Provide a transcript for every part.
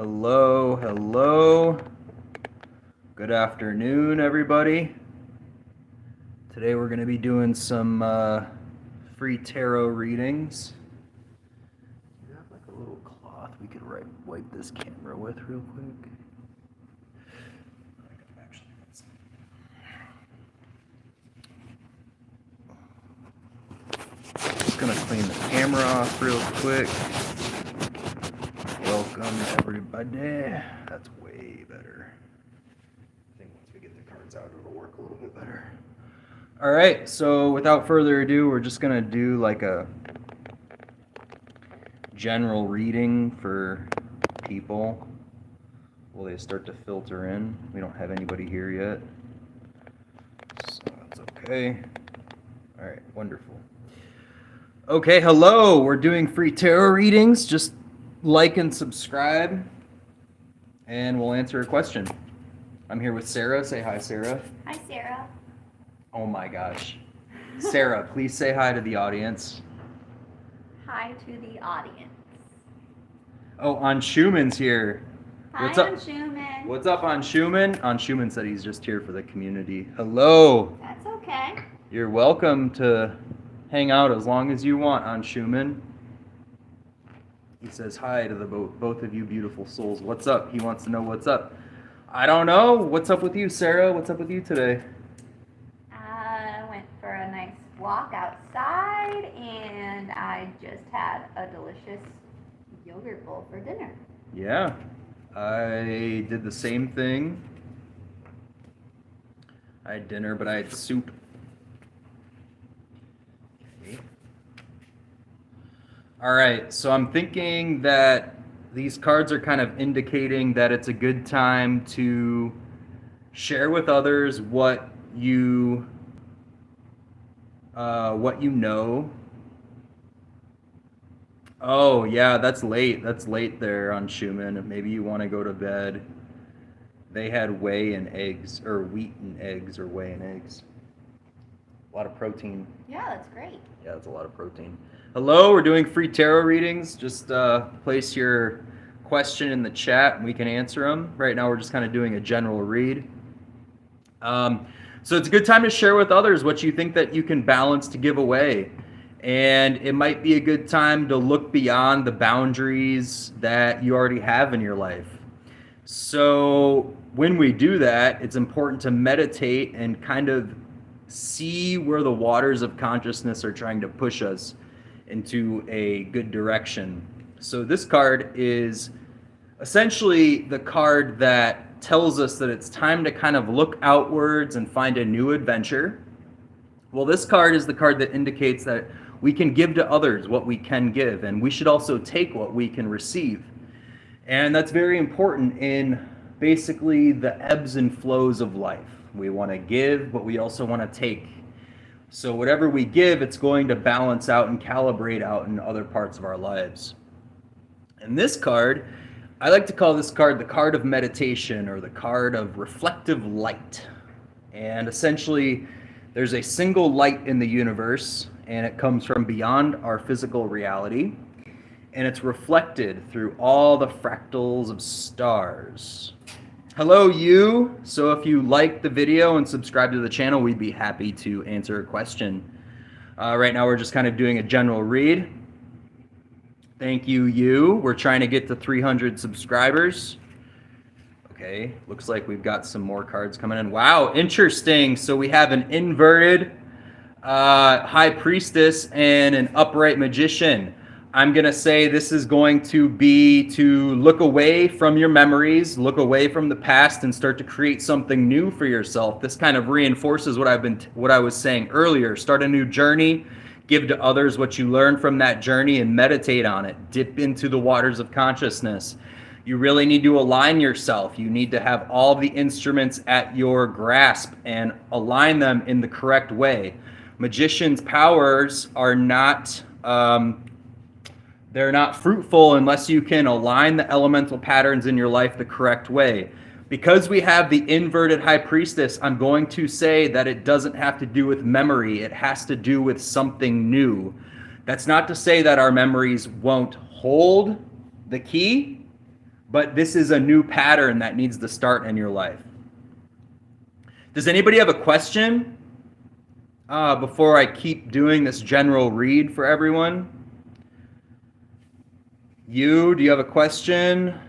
Hello, hello. Good afternoon, everybody. Today we're going to be doing some free tarot readings. Do you have like a little cloth we could wipe this camera with real quick? Just going to clean the camera off real quick. Welcome, everybody. That's way better. I think once we get the cards out, it'll work a little bit better. All right, so without further ado, we're just going to do like a general reading for people. Will they start to filter in? We don't have anybody here yet, so that's okay. All right, wonderful. Okay, hello. We're doing free tarot readings. Just like and subscribe, and we'll answer a question. I'm here with Sarah. Say hi, Sarah. Hi, Sarah. Oh my gosh. Sarah, please say hi to the audience. Hi to the audience. Oh, Anshuman's here. Hi, What's up? Anshuman. What's up, Anshuman? Anshuman said he's just here for the community. Hello. That's okay. You're welcome to hang out as long as you want, Anshuman. He says hi to the both of you beautiful souls. What's up? He wants to know what's up. I don't know. What's up with you, Sarah? What's up with you today? I went for a nice walk outside, and I just had a delicious yogurt bowl for dinner. Yeah, I did the same thing. I had dinner, but I had soup. Okay. All right, so I'm thinking that these cards are kind of indicating that it's a good time to share with others what you know. Oh yeah, that's late. That's late there on Schumann. Maybe you want to go to bed. They had whey and eggs, or wheat and eggs, or whey and eggs. A lot of protein. Yeah, that's great. Yeah, that's a lot of protein. Hello, we're doing free tarot readings. Just place your question in the chat and we can answer them. Right now we're just kind of doing a general read. So it's a good time to share with others what you think that you can balance to give away. And it might be a good time to look beyond the boundaries that you already have in your life. So when we do that, it's important to meditate and kind of see where the waters of consciousness are trying to push us into a good direction. So this card is essentially the card that tells us that it's time to kind of look outwards and find a new adventure. Well, this card is the card that indicates that we can give to others what we can give, and we should also take what we can receive. And that's very important in basically the ebbs and flows of life. We want to give, but we also want to take. So whatever we give, it's going to balance out and calibrate out in other parts of our lives. And this card, I like to call this card the card of meditation, or the card of reflective light. And essentially, there's a single light in the universe, and it comes from beyond our physical reality. And it's reflected through all the fractals of stars. Hello, you. So if you like the video and subscribe to the channel, we'd be happy to answer a question. Right now, we're just kind of doing a general read. Thank you, you. We're trying to get to 300 subscribers. Okay, looks like we've got some more cards coming in. Wow, interesting. So we have an inverted high priestess and an upright magician. I'm going to say this is going to be to look away from your memories, look away from the past, and start to create something new for yourself. This kind of reinforces what I was saying earlier. Start a new journey, give to others what you learned from that journey, and meditate on it. Dip into the waters of consciousness. You really need to align yourself. You need to have all the instruments at your grasp and align them in the correct way. Magicians' powers are not... they're not fruitful unless you can align the elemental patterns in your life the correct way. Because we have the inverted high priestess, I'm going to say that it doesn't have to do with memory. It has to do with something new. That's not to say that our memories won't hold the key, but this is a new pattern that needs to start in your life. Does anybody have a question before I keep doing this general read for everyone? Do you have a question?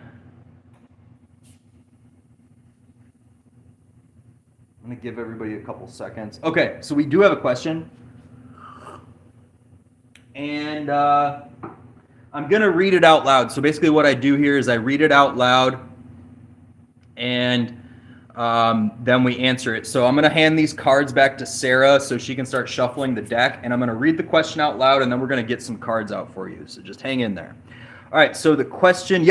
I'm going to give everybody a couple seconds. Okay, so we do have a question. And I'm going to read it out loud. So basically what I do here is I read it out loud, and then we answer it. So I'm going to hand these cards back to Sarah so she can start shuffling the deck, and I'm going to read the question out loud, and then we're going to get some cards out for you. So just hang in there. All right, so the question,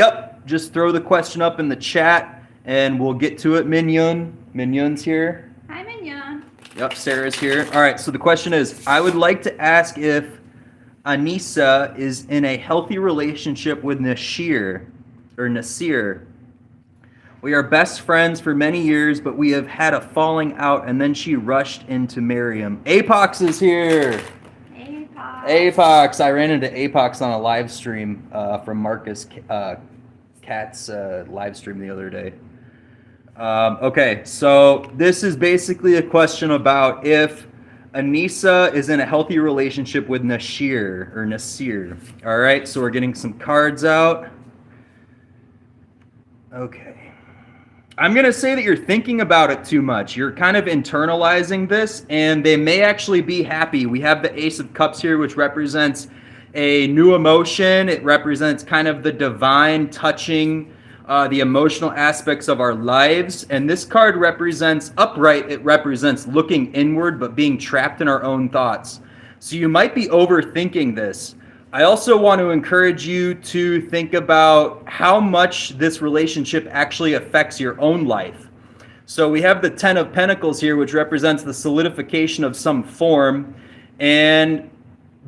just throw the question up in the chat, and we'll get to it. Mignon's here. Hi, Mignon. Yep, Sarah's here. All right, so the question is, I would like to ask if Anissa is in a healthy relationship with Nasir. We are best friends for many years, but we have had a falling out, and then she rushed in to marry him. Apox is here. Apox. I ran into Apox on a live stream from Marcus Kat's live stream the other day. Okay, so this is basically a question about if Anissa is in a healthy relationship with Nasir. All right, so we're getting some cards out. Okay. I'm going to say that you're thinking about it too much. You're kind of internalizing this, and they may actually be happy. We have the Ace of Cups here, which represents a new emotion. It represents kind of the divine touching the emotional aspects of our lives. And this card represents upright. It represents looking inward, but being trapped in our own thoughts. So you might be overthinking this. I also want to encourage you to think about how much this relationship actually affects your own life. So we have the Ten of Pentacles here, which represents the solidification of some form. And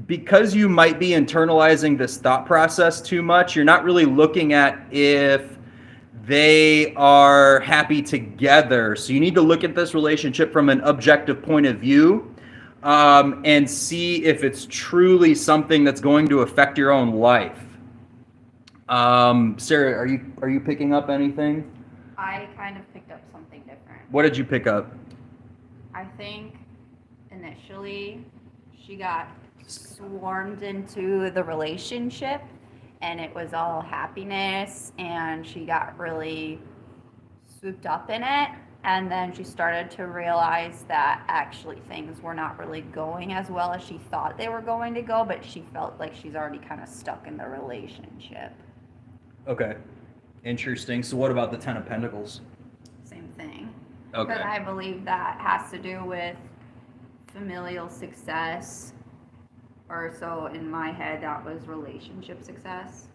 because you might be internalizing this thought process too much, you're not really looking at if they are happy together. So you need to look at this relationship from an objective point of view. And see if it's truly something that's going to affect your own life. Sarah, are you picking up anything? I kind of picked up something different. What did you pick up? I think initially she got swarmed into the relationship, and it was all happiness, and she got really swooped up in it. And then she started to realize that actually things were not really going as well as she thought they were going to go, but she felt like she's already kind of stuck in the relationship. Okay. Interesting. So what about the Ten of Pentacles? Same thing. Okay. But I believe that has to do with familial success, or so in my head that was relationship success.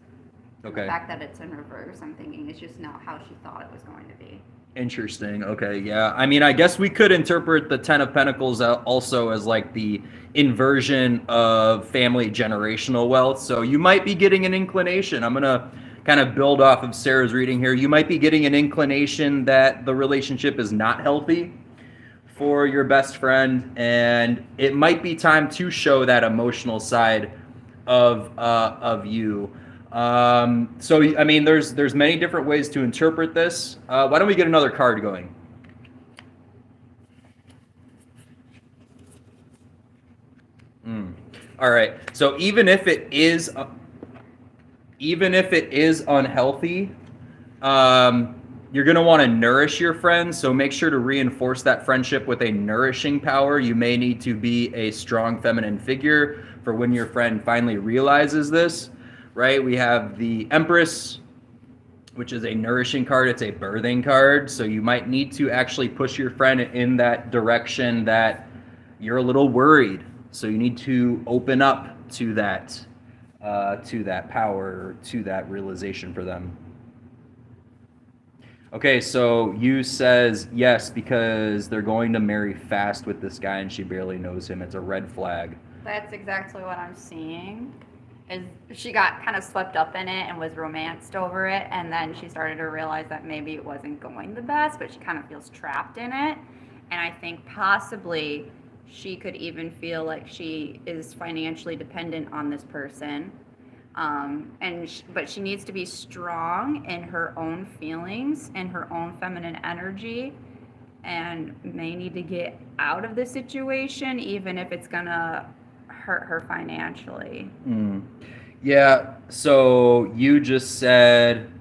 Okay. The fact that it's in reverse, I'm thinking it's just not how she thought it was going to be. Interesting. Okay, yeah. I mean, I guess we could interpret the Ten of Pentacles also as like the inversion of family generational wealth. So you might be getting an inclination. I'm going to kind of build off of Sarah's reading here. You might be getting an inclination that the relationship is not healthy for your best friend, and it might be time to show that emotional side of you. So I mean, there's many different ways to interpret this. Why don't we get another card going? All right. So even if it is unhealthy, you're going to want to nourish your friends. So make sure to reinforce that friendship with a nourishing power. You may need to be a strong feminine figure for when your friend finally realizes this. Right, we have the Empress, which is a nourishing card. It's a birthing card. So you might need to actually push your friend in that direction that you're a little worried. So you need to open up to that power, to that realization for them. Okay, so you says yes because they're going to marry fast with this guy and she barely knows him. It's a red flag. That's exactly what I'm seeing. Is she got kind of swept up in it and was romanced over it, and then she started to realize that maybe it wasn't going the best, but she kind of feels trapped in it. And I think possibly she could even feel like she is financially dependent on this person. But she needs to be strong in her own feelings and her own feminine energy, and may need to get out of the situation, even if it's gonna hurt her financially. Yeah, so you just said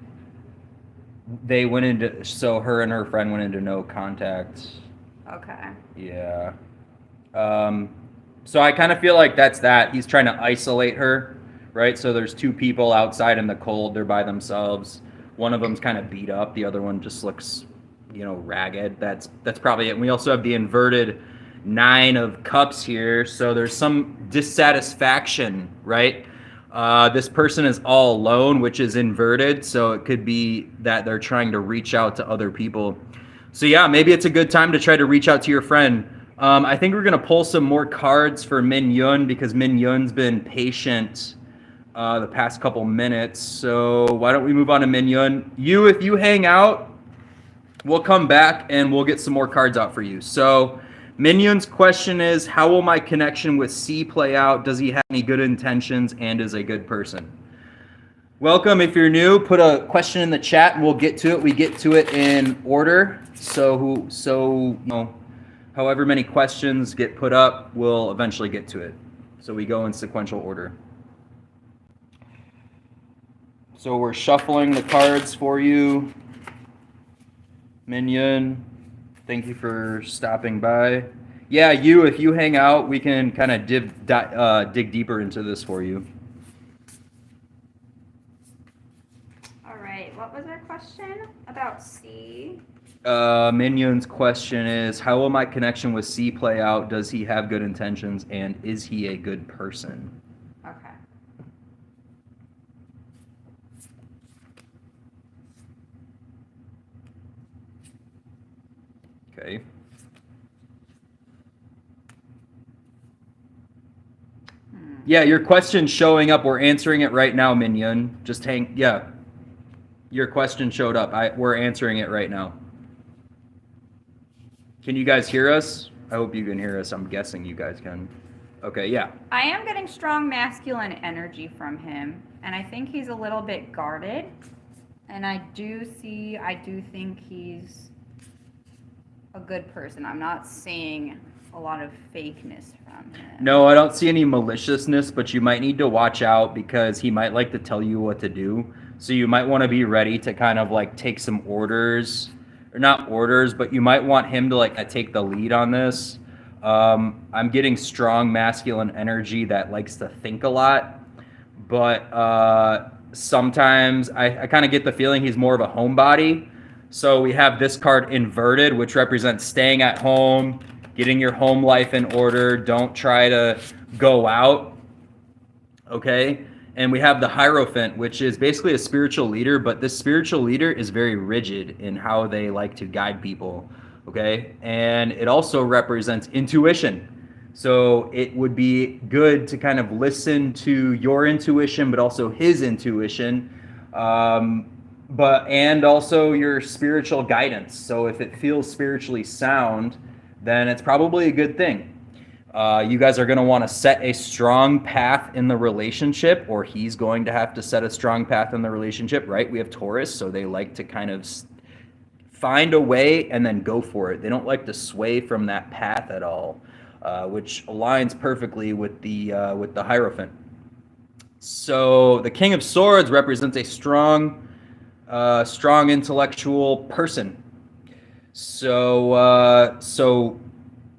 they went into, so her and her friend went into no contact. Okay. Yeah. So I kind of feel like that's that. He's trying to isolate her, right? So there's two people outside in the cold. They're by themselves. One of them's kind of beat up. The other one just looks, ragged. That's probably it. And we also have the inverted 9 of cups here. So there's some dissatisfaction, right? This person is all alone, which is inverted. So it could be that they're trying to reach out to other people. So yeah, maybe it's a good time to try to reach out to your friend. I think we're gonna pull some more cards for Min Yun because Min Yun's been patient the past couple minutes. So why don't we move on to Min Yun? If you hang out, we'll come back and we'll get some more cards out for you. So Min Yun's question is, how will my connection with C play out? Does he have any good intentions and is a good person? Welcome. If you're new, put a question in the chat and we'll get to it. We get to it in order. So however many questions get put up, we'll eventually get to it. So we go in sequential order. So we're shuffling the cards for you. Min Yun, thank you for stopping by. Yeah, if you hang out, we can kind of dig deeper into this for you. What was our question about C? Min Yun's question is, how will my connection with C play out? Does he have good intentions and is he a good person? Okay. Okay. Yeah, your question's showing up. We're answering it right now, Min Yun. Just hang. Yeah. Your question showed up. We're answering it right now. Can you guys hear us? I hope you can hear us. I'm guessing you guys can. Okay, yeah. I am getting strong masculine energy from him, and I think he's a little bit guarded. And I do think he's a good person. I'm not seeing a lot of fakeness from him. No, I don't see any maliciousness, but you might need to watch out because he might like to tell you what to do. So you might want to be ready to kind of like take some orders, or not orders, but you might want him to like take the lead on this. I'm getting strong masculine energy that likes to think a lot, but sometimes I kind of get the feeling he's more of a homebody. So we have this card inverted, which represents staying at home, getting your home life in order. Don't try to go out. Okay. And we have the Hierophant, which is basically a spiritual leader, but this spiritual leader is very rigid in how they like to guide people, okay? And it also represents intuition. So it would be good to kind of listen to your intuition, but also his intuition, and also your spiritual guidance. So if it feels spiritually sound, then it's probably a good thing. You guys are going to want to set a strong path in the relationship, or he's going to have to set a strong path in the relationship, right? We have Taurus, so they like to kind of find a way and then go for it. They don't like to sway from that path at all, which aligns perfectly with the Hierophant. So the King of Swords represents a strong intellectual person. So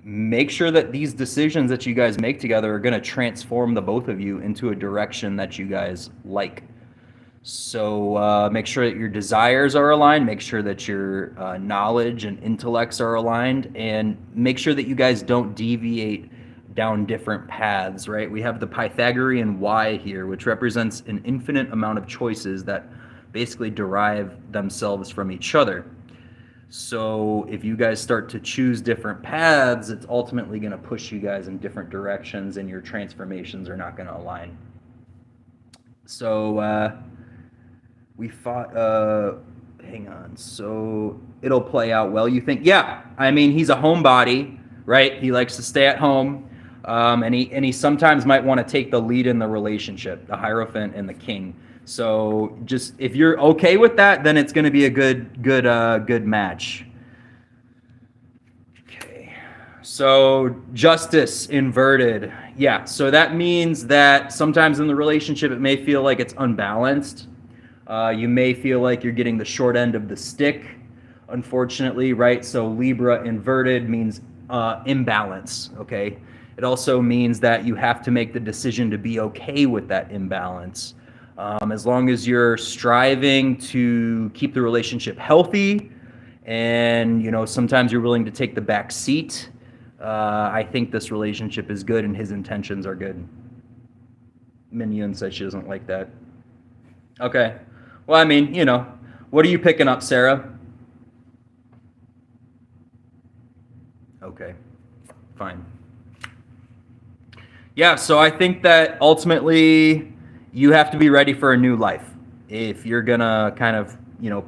make sure that these decisions that you guys make together are going to transform the both of you into a direction that you guys like. So make sure that your desires are aligned, make sure that your knowledge and intellects are aligned, and make sure that you guys don't deviate down different paths, right? We have the Pythagorean Y here, which represents an infinite amount of choices that basically derive themselves from each other. So if you guys start to choose different paths, it's ultimately going to push you guys in different directions and your transformations are not going to align. So we fought, hang on. So it'll play out well, you think? Yeah, I mean, he's a homebody, right? He likes to stay at home. And he sometimes might want to take the lead in the relationship, the Hierophant and the King. So just if you're okay with that, then it's going to be a good match. Okay. So Justice inverted. Yeah. So that means that sometimes in the relationship it may feel like it's unbalanced. You may feel like you're getting the short end of the stick, unfortunately, right? So Libra inverted means imbalance, okay? It also means that you have to make the decision to be okay with that imbalance. As long as you're striving to keep the relationship healthy and, sometimes you're willing to take the back seat, I think this relationship is good and his intentions are good. Minion says she doesn't like that. Okay. Well, I mean, what are you picking up, Sarah? Okay, fine. Yeah, so I think that ultimately you have to be ready for a new life if you're gonna kind of,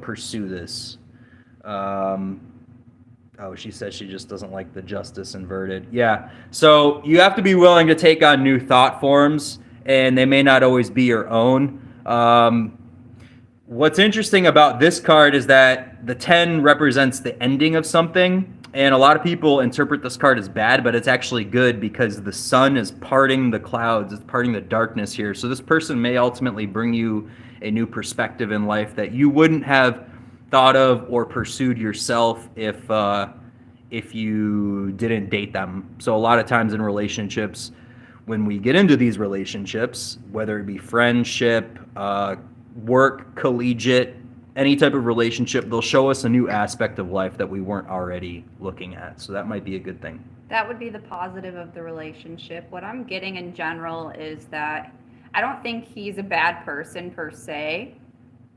pursue this. She says she just doesn't like the Justice inverted. Yeah, so you have to be willing to take on new thought forms, and they may not always be your own. What's interesting about this card is that the 10 represents the ending of something, and a lot of people interpret this card as bad, but it's actually good because the sun is parting the clouds, it's parting the darkness here. So this person may ultimately bring you a new perspective in life that you wouldn't have thought of or pursued yourself if you didn't date them. So a lot of times in relationships, when we get into these relationships, whether it be friendship, work, collegiate, any type of relationship, they'll show us a new aspect of life that we weren't already looking at. So that might be a good thing. That would be the positive of the relationship. What I'm getting in general is that I don't think he's a bad person per se.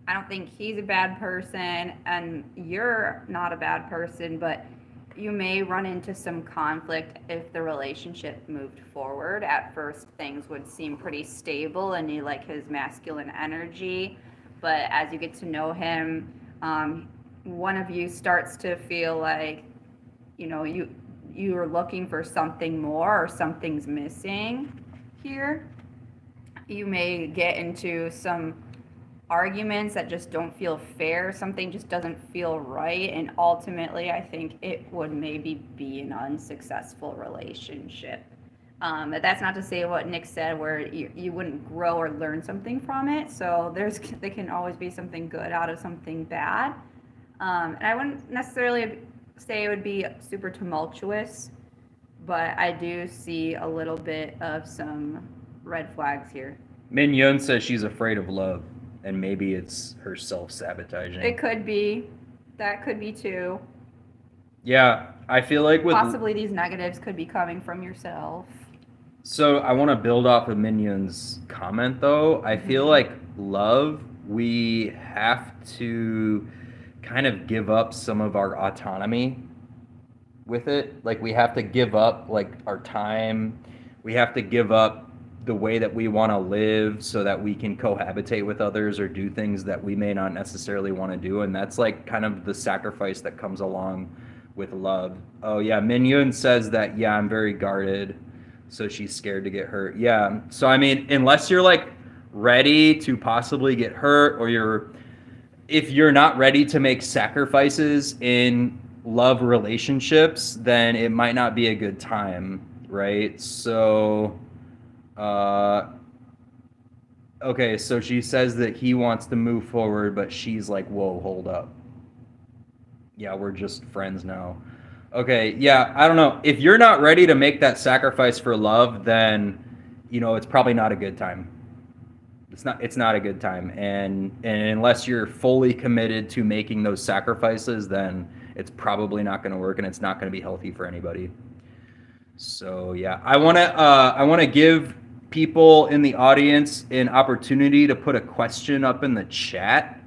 I don't think he's a bad person and you're not a bad person, but you may run into some conflict if the relationship moved forward. At first, things would seem pretty stable and you like his masculine energy. But as you get to know him, one of you starts to feel like, you're looking for something more or something's missing here. You may get into some arguments that just don't feel fair. Something just doesn't feel right. And ultimately, I think it would maybe be an unsuccessful relationship. But that's not to say what Nick said, where you wouldn't grow or learn something from it. So there can always be something good out of something bad. And I wouldn't necessarily say it would be super tumultuous, but I do see a little bit of some red flags here. Min Yun says she's afraid of love, and maybe it's her self-sabotaging. It could be. That could be too. Yeah, I feel like with possibly these negatives could be coming from yourself. So I want to build off of Minion's comment, though. I feel like love, we have to kind of give up some of our autonomy with it. Like we have to give up like our time. We have to give up the way that we want to live so that we can cohabitate with others or do things that we may not necessarily want to do. And that's like kind of the sacrifice that comes along with love. Oh yeah, Minion says that, yeah, I'm very guarded, so she's scared to get hurt. Yeah, so I mean, unless you're like ready to possibly get hurt, or if you're not ready to make sacrifices in love relationships, then it might not be a good time, right? So okay, so she says that he wants to move forward, but she's like, whoa, hold up. Yeah, we're just friends now. Okay, yeah, I don't know. If you're not ready to make that sacrifice for love, then it's probably not a good time. It's not a good time. And unless you're fully committed to making those sacrifices, then it's probably not going to work and it's not going to be healthy for anybody. So, yeah, I want to give people in the audience an opportunity to put a question up in the chat.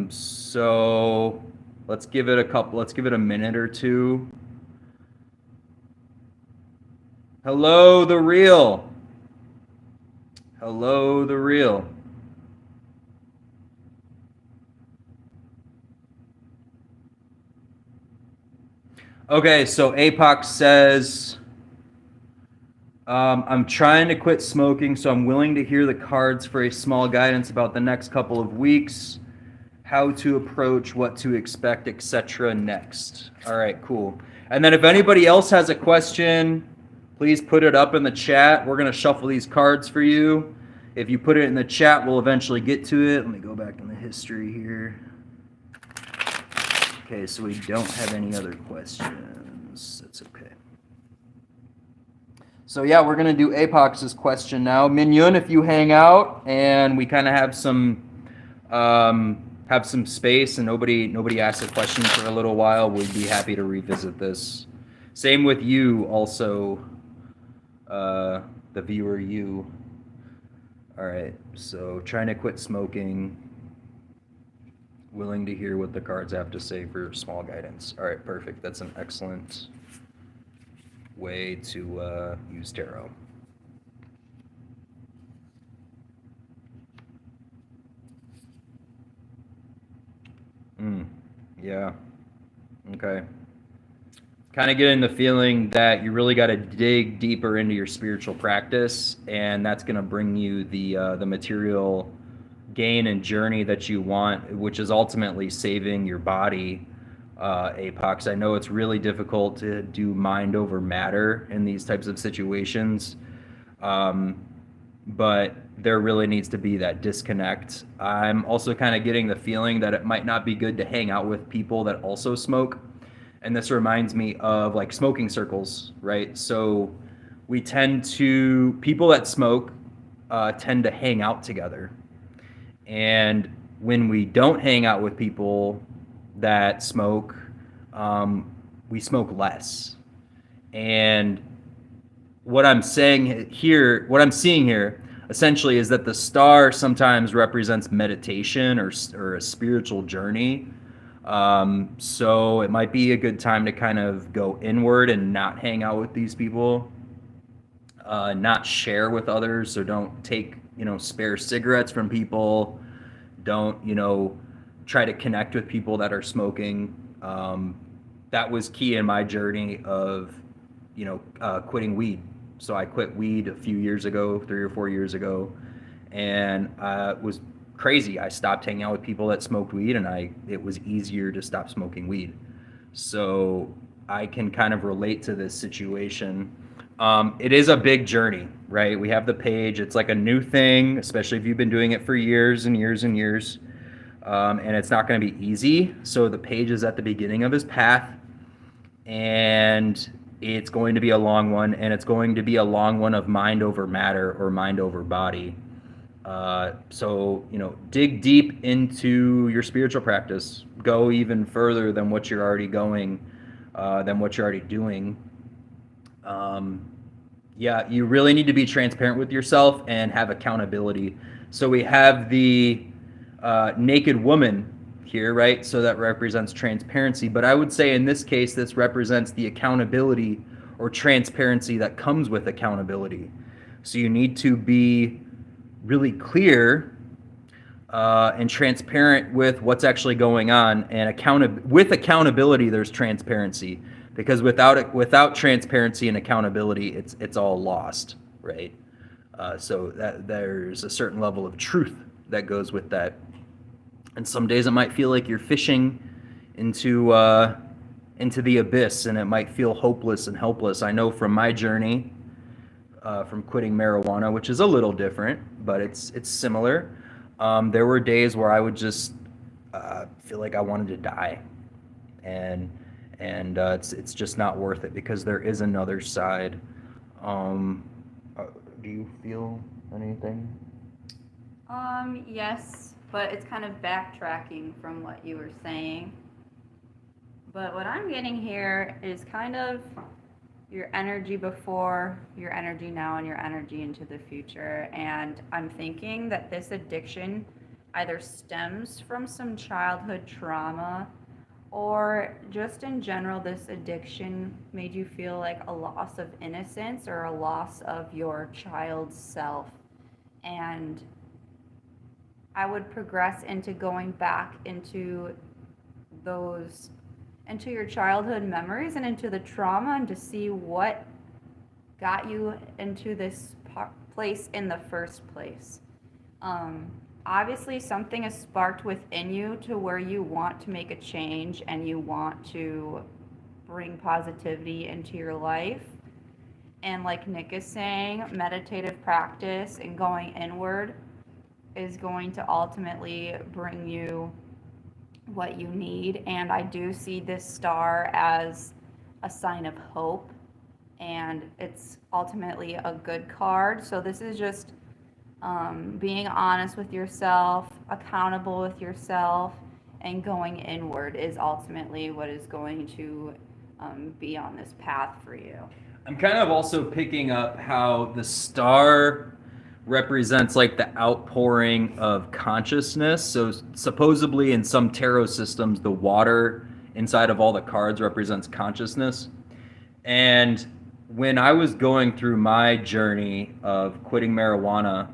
So let's give it a minute or two. Hello, The Real. Hello, The Real. Okay, so APOC says, I'm trying to quit smoking, so I'm willing to hear the cards for a small guidance about the next couple of weeks, how to approach, what to expect, etc. next. All right, cool. And then if anybody else has a question, please put it up in the chat. We're going to shuffle these cards for you. If you put it in the chat, we'll eventually get to it. Let me go back in the history here. Okay, so we don't have any other questions. That's okay. So yeah, we're gonna do Apox's question now. Minyun, if you hang out and we kind of have some space and nobody asks a question for a little while, we'd be happy to revisit this. Same with you, also, the viewer, you. All right, so trying to quit smoking. Willing to hear what the cards have to say for small guidance. All right, perfect. That's an excellent way to use tarot. Yeah. Okay. Kind of getting the feeling that you really got to dig deeper into your spiritual practice, and that's going to bring you the material gain and journey that you want, which is ultimately saving your body. Apox, I know it's really difficult to do mind over matter in these types of situations, but there really needs to be that disconnect. I'm also kind of getting the feeling that it might not be good to hang out with people that also smoke. And this reminds me of like smoking circles, right? So people that smoke tend to hang out together. And when we don't hang out with people that smoke, we smoke less. And what I'm seeing here essentially is that the star sometimes represents meditation or a spiritual journey. So it might be a good time to kind of go inward and not hang out with these people, not share with others. So don't take, spare cigarettes from people. Don't, try to connect with people that are smoking. That was key in my journey of, quitting weed. So I quit weed a few years ago, 3 or 4 years ago, and it was crazy. I stopped hanging out with people that smoked weed, and it was easier to stop smoking weed. So I can kind of relate to this situation. It is a big journey, right? We have the page. It's like a new thing, especially if you've been doing it for years and years and years. And it's not going to be easy. So the page is at the beginning of his path, and it's going to be a long one, and it's going to be a long one of mind over matter or mind over body. So, dig deep into your spiritual practice. Go even further than what you're already going, than what you're already doing. Yeah, you really need to be transparent with yourself and have accountability. So we have the naked woman here, right? So that represents transparency. But I would say in this case, this represents the accountability or transparency that comes with accountability. So you need to be really clear and transparent with what's actually going on. And with accountability, there's transparency. Because without transparency and accountability, it's all lost, right? So that there's a certain level of truth that goes with that. And some days it might feel like you're fishing into the abyss, and it might feel hopeless and helpless. I know from my journey, from quitting marijuana, which is a little different, but it's similar. There were days where I would just feel like I wanted to die, and it's just not worth it because there is another side. Do you feel anything? Yes, but it's kind of backtracking from what you were saying. But what I'm getting here is kind of your energy before, your energy now, and your energy into the future. And I'm thinking that this addiction either stems from some childhood trauma, or just in general, this addiction made you feel like a loss of innocence or a loss of your child's self. And I would progress into going back into your childhood memories and into the trauma, and to see what got you into this place in the first place. Obviously, something is sparked within you to where you want to make a change and you want to bring positivity into your life. And like Nick is saying, meditative practice and going inward is going to ultimately bring you what you need. And I do see this star as a sign of hope, and it's ultimately a good card. So this is just being honest with yourself, accountable with yourself, and going inward is ultimately what is going to be on this path for you. I'm kind of also picking up how the star represents like the outpouring of consciousness. So supposedly in some tarot systems, the water inside of all the cards represents consciousness. And when I was going through my journey of quitting marijuana,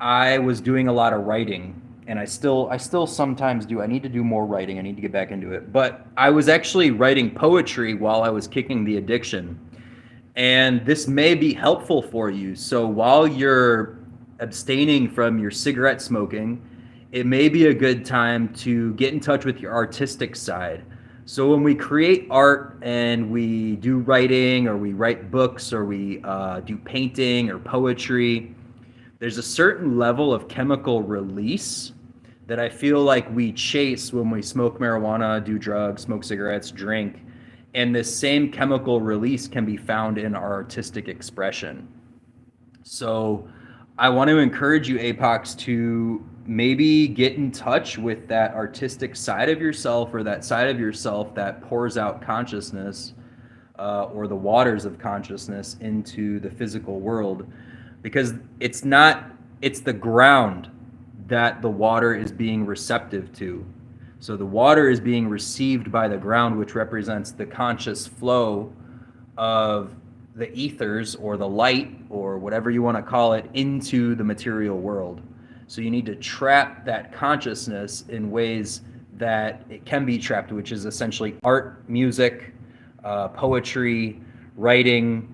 I was doing a lot of writing, and I still sometimes do. I need to do more writing. I need to get back into it. But I was actually writing poetry while I was kicking the addiction. And this may be helpful for you. So while you're abstaining from your cigarette smoking, it may be a good time to get in touch with your artistic side. So when we create art and we do writing, or we write books, or we do painting or poetry, there's a certain level of chemical release that I feel like we chase when we smoke marijuana, do drugs, smoke cigarettes, drink. And this same chemical release can be found in our artistic expression. So I want to encourage you, Apox, to maybe get in touch with that artistic side of yourself, or that side of yourself that pours out consciousness, or the waters of consciousness into the physical world. Because it's the ground that the water is being receptive to. So the water is being received by the ground, which represents the conscious flow of the ethers, or the light, or whatever you want to call it, into the material world. So you need to trap that consciousness in ways that it can be trapped, which is essentially art, music, poetry, writing,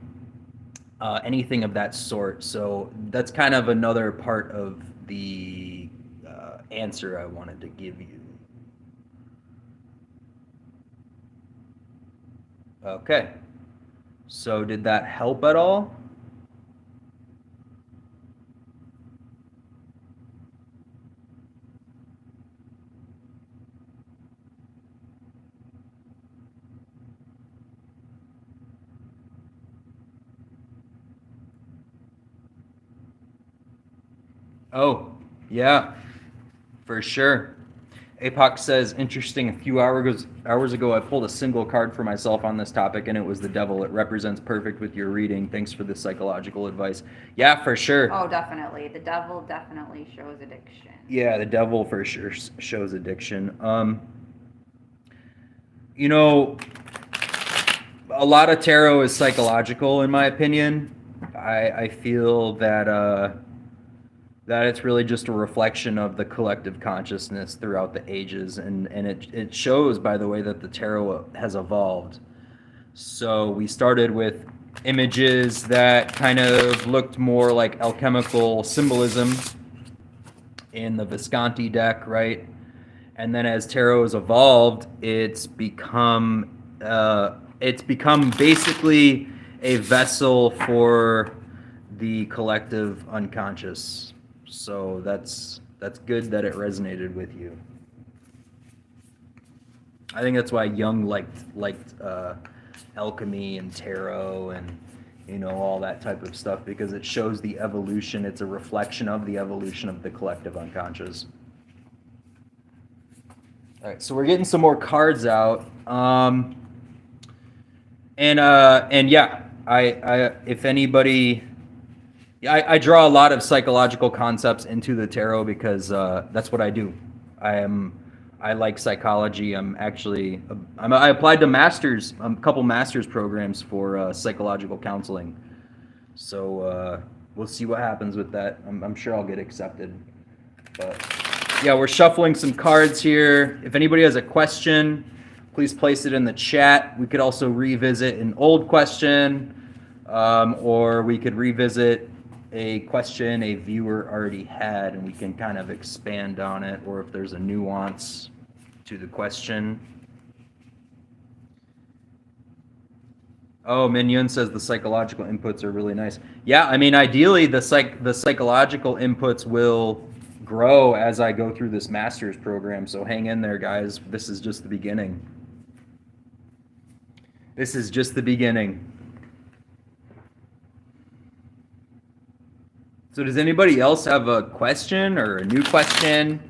anything of that sort. So that's kind of another part of the answer I wanted to give you. Okay, so did that help at all? Oh, yeah, for sure. Apox says, interesting, a few hours ago, I pulled a single card for myself on this topic, and it was the devil. It represents perfect with your reading. Thanks for the psychological advice. Yeah, for sure. Oh, definitely. The devil definitely shows addiction. Yeah, the devil for sure shows addiction. You know, a lot of tarot is psychological, in my opinion. I feel that it's really just a reflection of the collective consciousness throughout the ages, and it shows by the way that the tarot has evolved. So we started with images that kind of looked more like alchemical symbolism in the Visconti deck, right? And then as tarot has evolved, it's become basically a vessel for the collective unconscious. So that's good that it resonated with you. I think that's why Jung liked alchemy and tarot and all that type of stuff, because it shows the evolution. It's a reflection of the evolution of the collective unconscious. All right, so we're getting some more cards out, and yeah, I if anybody. I draw a lot of psychological concepts into the tarot because that's what I do. I like psychology. I applied to a couple master's programs for psychological counseling. So we'll see what happens with that. I'm sure I'll get accepted. But yeah, we're shuffling some cards here. If anybody has a question, please place it in the chat. We could also revisit an old question. or we could revisit a question a viewer already had and we can kind of expand on it, or if there's a nuance to the question. Oh, Minyun says the psychological inputs are really nice. Yeah, I mean, ideally, the psychological inputs will grow as I go through this master's program. So hang in there, guys. This is just the beginning. This is just the beginning. So does anybody else have a question or a new question?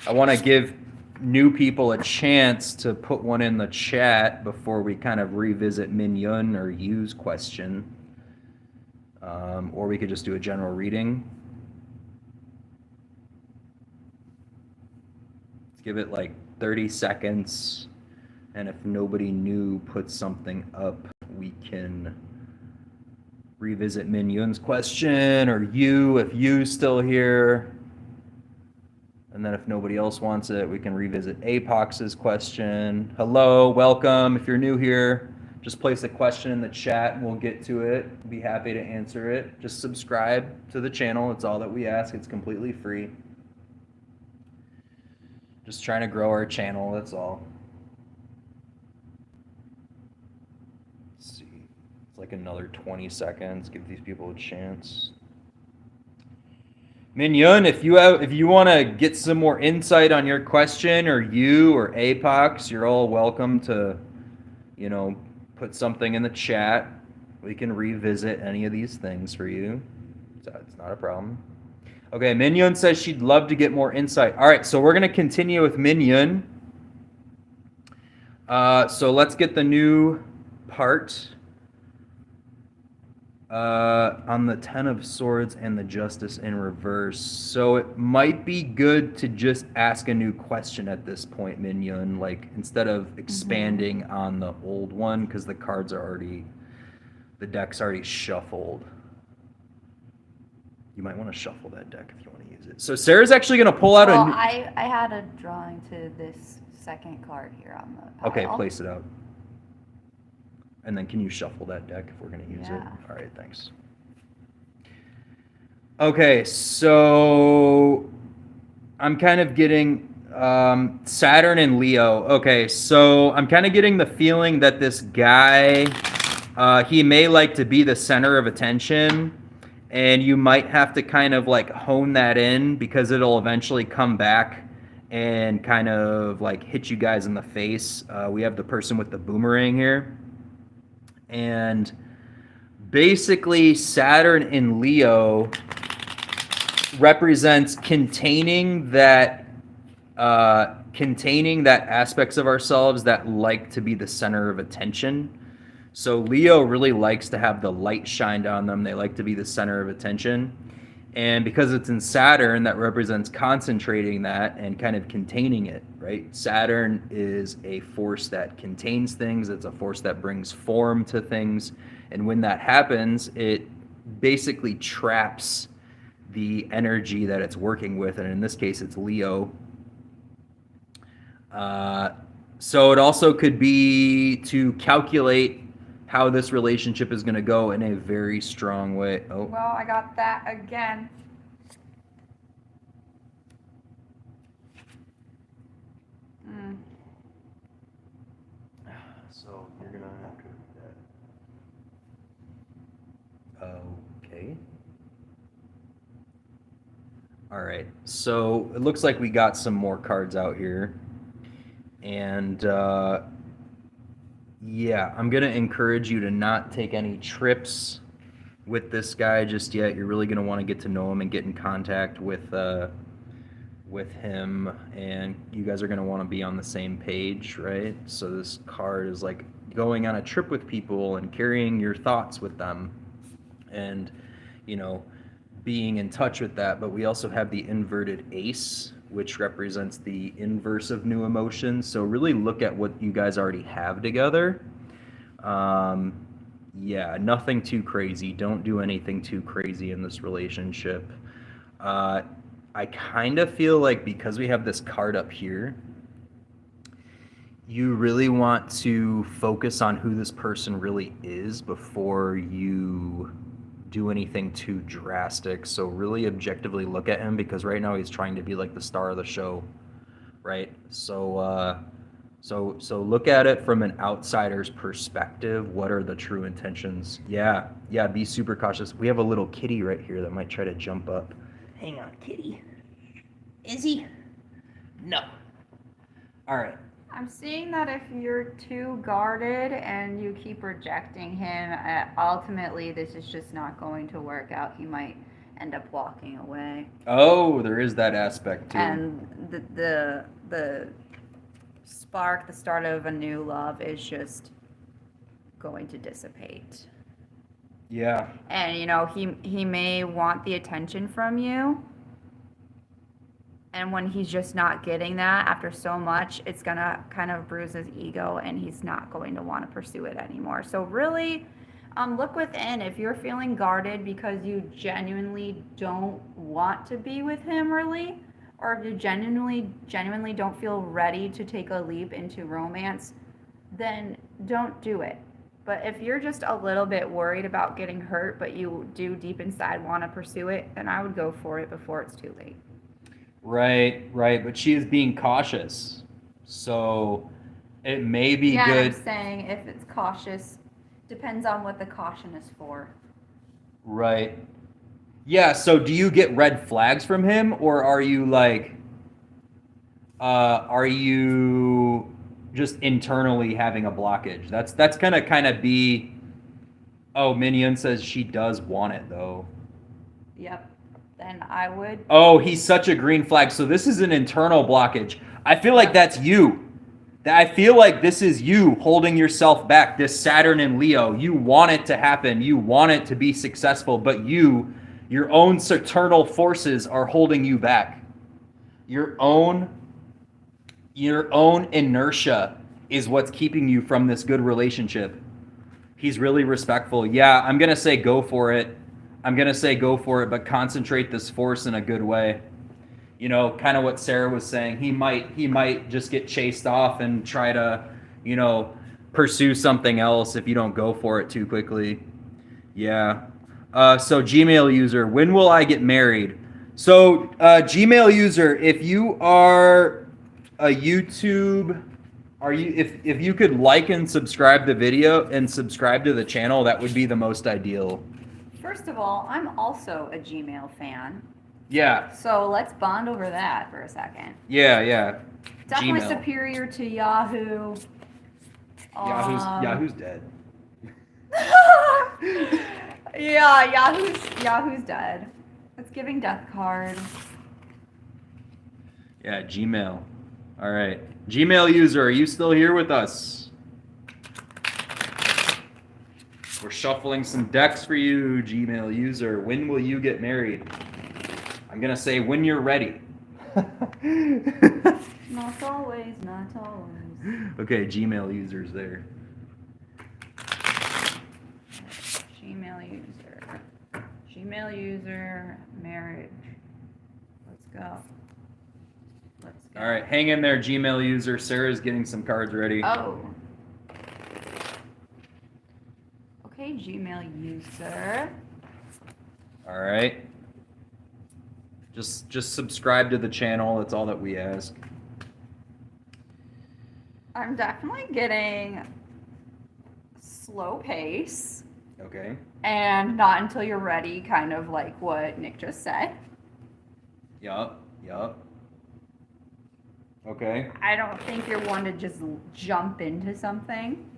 I want to give new people a chance to put one in the chat before we kind of revisit Minyun or Yu's question. Or we could just do a general reading. Let's give it like 30 seconds. And if nobody new puts something up, we can revisit Minyun's question, or you, if Yu's still here. And then if nobody else wants it, we can revisit Apox's question. Hello, welcome. If you're new here, just place a question in the chat and we'll get to it. We'll be happy to answer it. Just subscribe to the channel. It's all that we ask. It's completely free. Just trying to grow our channel, that's all. Let's see. It's like another 20 seconds. Give these people a chance. Minyun, if you want to get some more insight on your question, or you or Apox, you're all welcome to, put something in the chat. We can revisit any of these things for you. So it's not a problem. Okay, Minyun says she'd love to get more insight. All right, so we're going to continue with Minyun. So let's get the new part. On the 10 of Swords and the Justice in reverse. So it might be good to just ask a new question at this point, Minyun, like instead of expanding on the old one, because the deck's already shuffled. You might want to shuffle that deck if you want to use it. So Sarah's actually going to pull out I had a drawing to this second card here on the pile. Okay, place it out. And then can you shuffle that deck if we're going to use it? All right, thanks. Okay, so I'm kind of getting Saturn and Leo. Okay, so I'm kind of getting the feeling that this guy, he may like to be the center of attention, and you might have to kind of like hone that in because it'll eventually come back and kind of like hit you guys in the face. We have the person with the boomerang here. And basically Saturn in Leo represents containing that aspects of ourselves that like to be the center of attention. So Leo really likes to have the light shined on them. They like to be the center of attention. And because it's in Saturn, that represents concentrating that and kind of containing it, right? Saturn is a force that contains things. It's a force that brings form to things. And when that happens, it basically traps the energy that it's working with. And in this case, it's Leo. So it also could be to calculate how this relationship is going to go in a very strong way. Oh. Well, I got that again. So you're going to have to do that. Okay. All right. So it looks like we got some more cards out here. And yeah, I'm going to encourage you to not take any trips with this guy just yet. You're really going to want to get to know him and get in contact with him, and you guys are going to want to be on the same page, right? So this card is like going on a trip with people and carrying your thoughts with them and, being in touch with that. But we also have the inverted ace, which represents the inverse of new emotions. So really look at what you guys already have together. Yeah, nothing too crazy. Don't do anything too crazy in this relationship. I kind of feel like because we have this card up here, you really want to focus on who this person really is before you do anything too drastic. So really objectively look at him, because right now he's trying to be like the star of the show, right? So look at it from an outsider's perspective. What are the true intentions? Yeah, yeah, be super cautious. We have a little kitty right here that might try to jump up. Hang on, kitty. Izzy? No. All right. I'm seeing that if you're too guarded and you keep rejecting him, ultimately this is just not going to work out. He might end up walking away. Oh, there is that aspect too. And the spark, the start of a new love is just going to dissipate. Yeah. And you know, he may want the attention from you. And when he's just not getting that after so much, it's going to kind of bruise his ego and he's not going to want to pursue it anymore. So really, look within. If you're feeling guarded because you genuinely don't want to be with him really, or if you genuinely don't feel ready to take a leap into romance, then don't do it. But if you're just a little bit worried about getting hurt, but you do deep inside want to pursue it, then I would go for it before it's too late. Right, but she is being cautious. So it may be good. I'm saying if it's cautious, depends on what the caution is for. Right. Yeah, so do you get red flags from him, or are you like, are you just internally having a blockage? That's gonna kind of be, oh, Minion says she does want it though. Yep. Then I would. Oh, he's such a green flag. So this is an internal blockage. I feel like that's you. I feel like this is you holding yourself back. This Saturn and Leo, you want it to happen. You want it to be successful, but your own Saturnal forces are holding you back. Your own inertia is what's keeping you from this good relationship. He's really respectful. Yeah, I'm going to say go for it. But concentrate this force in a good way. You know, kind of what Sarah was saying. He might just get chased off and try to, you know, pursue something else if you don't go for it too quickly. Yeah. So Gmail user, when will I get married? So Gmail user, if you are a YouTube, if you could like and subscribe the video and subscribe to the channel, that would be the most ideal. First of all, I'm also a Gmail fan. Yeah. So let's bond over that for a second. Yeah. Definitely Gmail. Superior to Yahoo. Yahoo's dead. Yeah, Yahoo's dead. It's giving death card. Yeah, Gmail. All right. Gmail user, are you still here with us? We're shuffling some decks for you, Gmail user. When will you get married? I'm going to say when you're ready. Not always. Okay, Gmail user's there. Gmail user, marriage. Let's go. All right, hang in there, Gmail user. Sarah's getting some cards ready. Oh. Okay, Gmail user. All right. Just subscribe to the channel. That's all that we ask. I'm definitely getting slow pace. Okay. And not until you're ready, kind of like what Nick just said. Yup. Okay. I don't think you're one to just jump into something.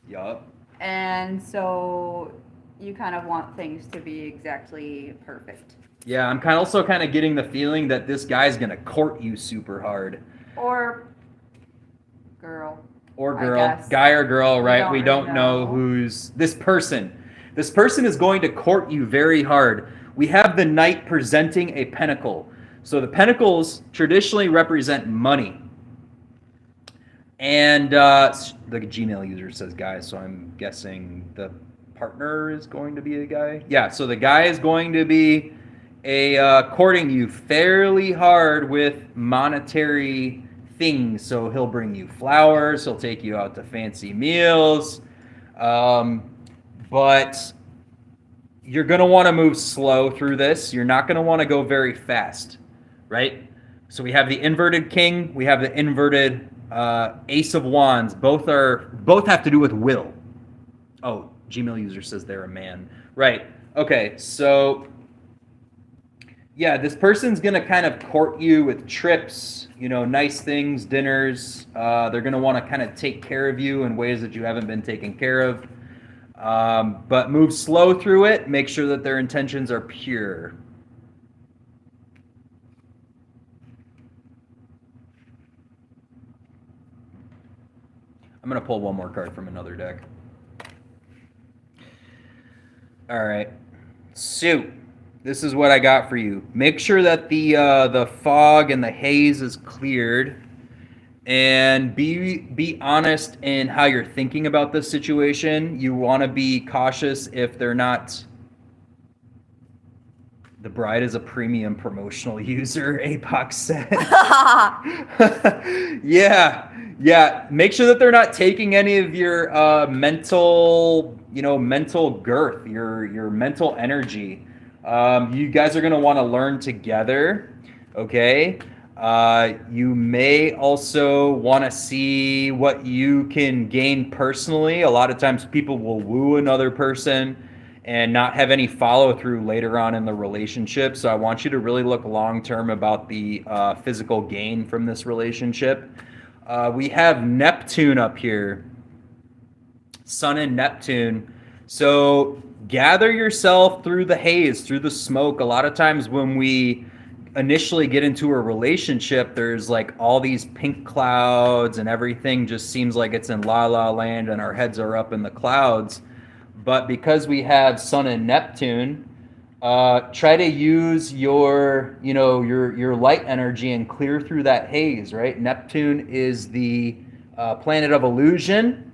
Yup. And so you kind of want things to be exactly perfect. Yeah, I'm also kind of getting the feeling that this guy's going to court you super hard. Or girl. Guy or girl, right? We don't really know who's this person. This person is going to court you very hard. We have the Knight presenting a pentacle. So the pentacles traditionally represent money. And the Gmail user says guy, so I'm guessing the partner is going to be a guy. Yeah, so the guy is going to be courting you fairly hard with monetary things. So he'll bring you flowers, he'll take you out to fancy meals, but you're going to want to move slow through this. You're not going to want to go very fast, right? So we have the inverted king, we have the inverted ace of wands. Both have to do with will. Oh, Gmail user says they're a man. Right. Okay, so yeah, this person's going to kind of court you with trips, nice things, dinners. They're going to want to kind of take care of you in ways that you haven't been taken care of. But move slow through it. Make sure that their intentions are pure. I'm going to pull one more card from another deck. All right. So, this is what I got for you. Make sure that the fog and the haze is cleared. And be honest in how you're thinking about this situation. You want to be cautious if they're not. The bride is a premium promotional user, APOC said. Yeah. Make sure that they're not taking any of your mental girth, your mental energy. You guys are going to want to learn together, okay? You may also want to see what you can gain personally. A lot of times people will woo another person and not have any follow through later on in the relationship. So I want you to really look long term about the physical gain from this relationship. We have Neptune up here, Sun and Neptune. So gather yourself through the haze, through the smoke. A lot of times when we initially get into a relationship, there's like all these pink clouds and everything just seems like it's in la la land and our heads are up in the clouds. But because we have Sun and Neptune, try to use your light energy and clear through that haze, right? Neptune is the planet of illusion,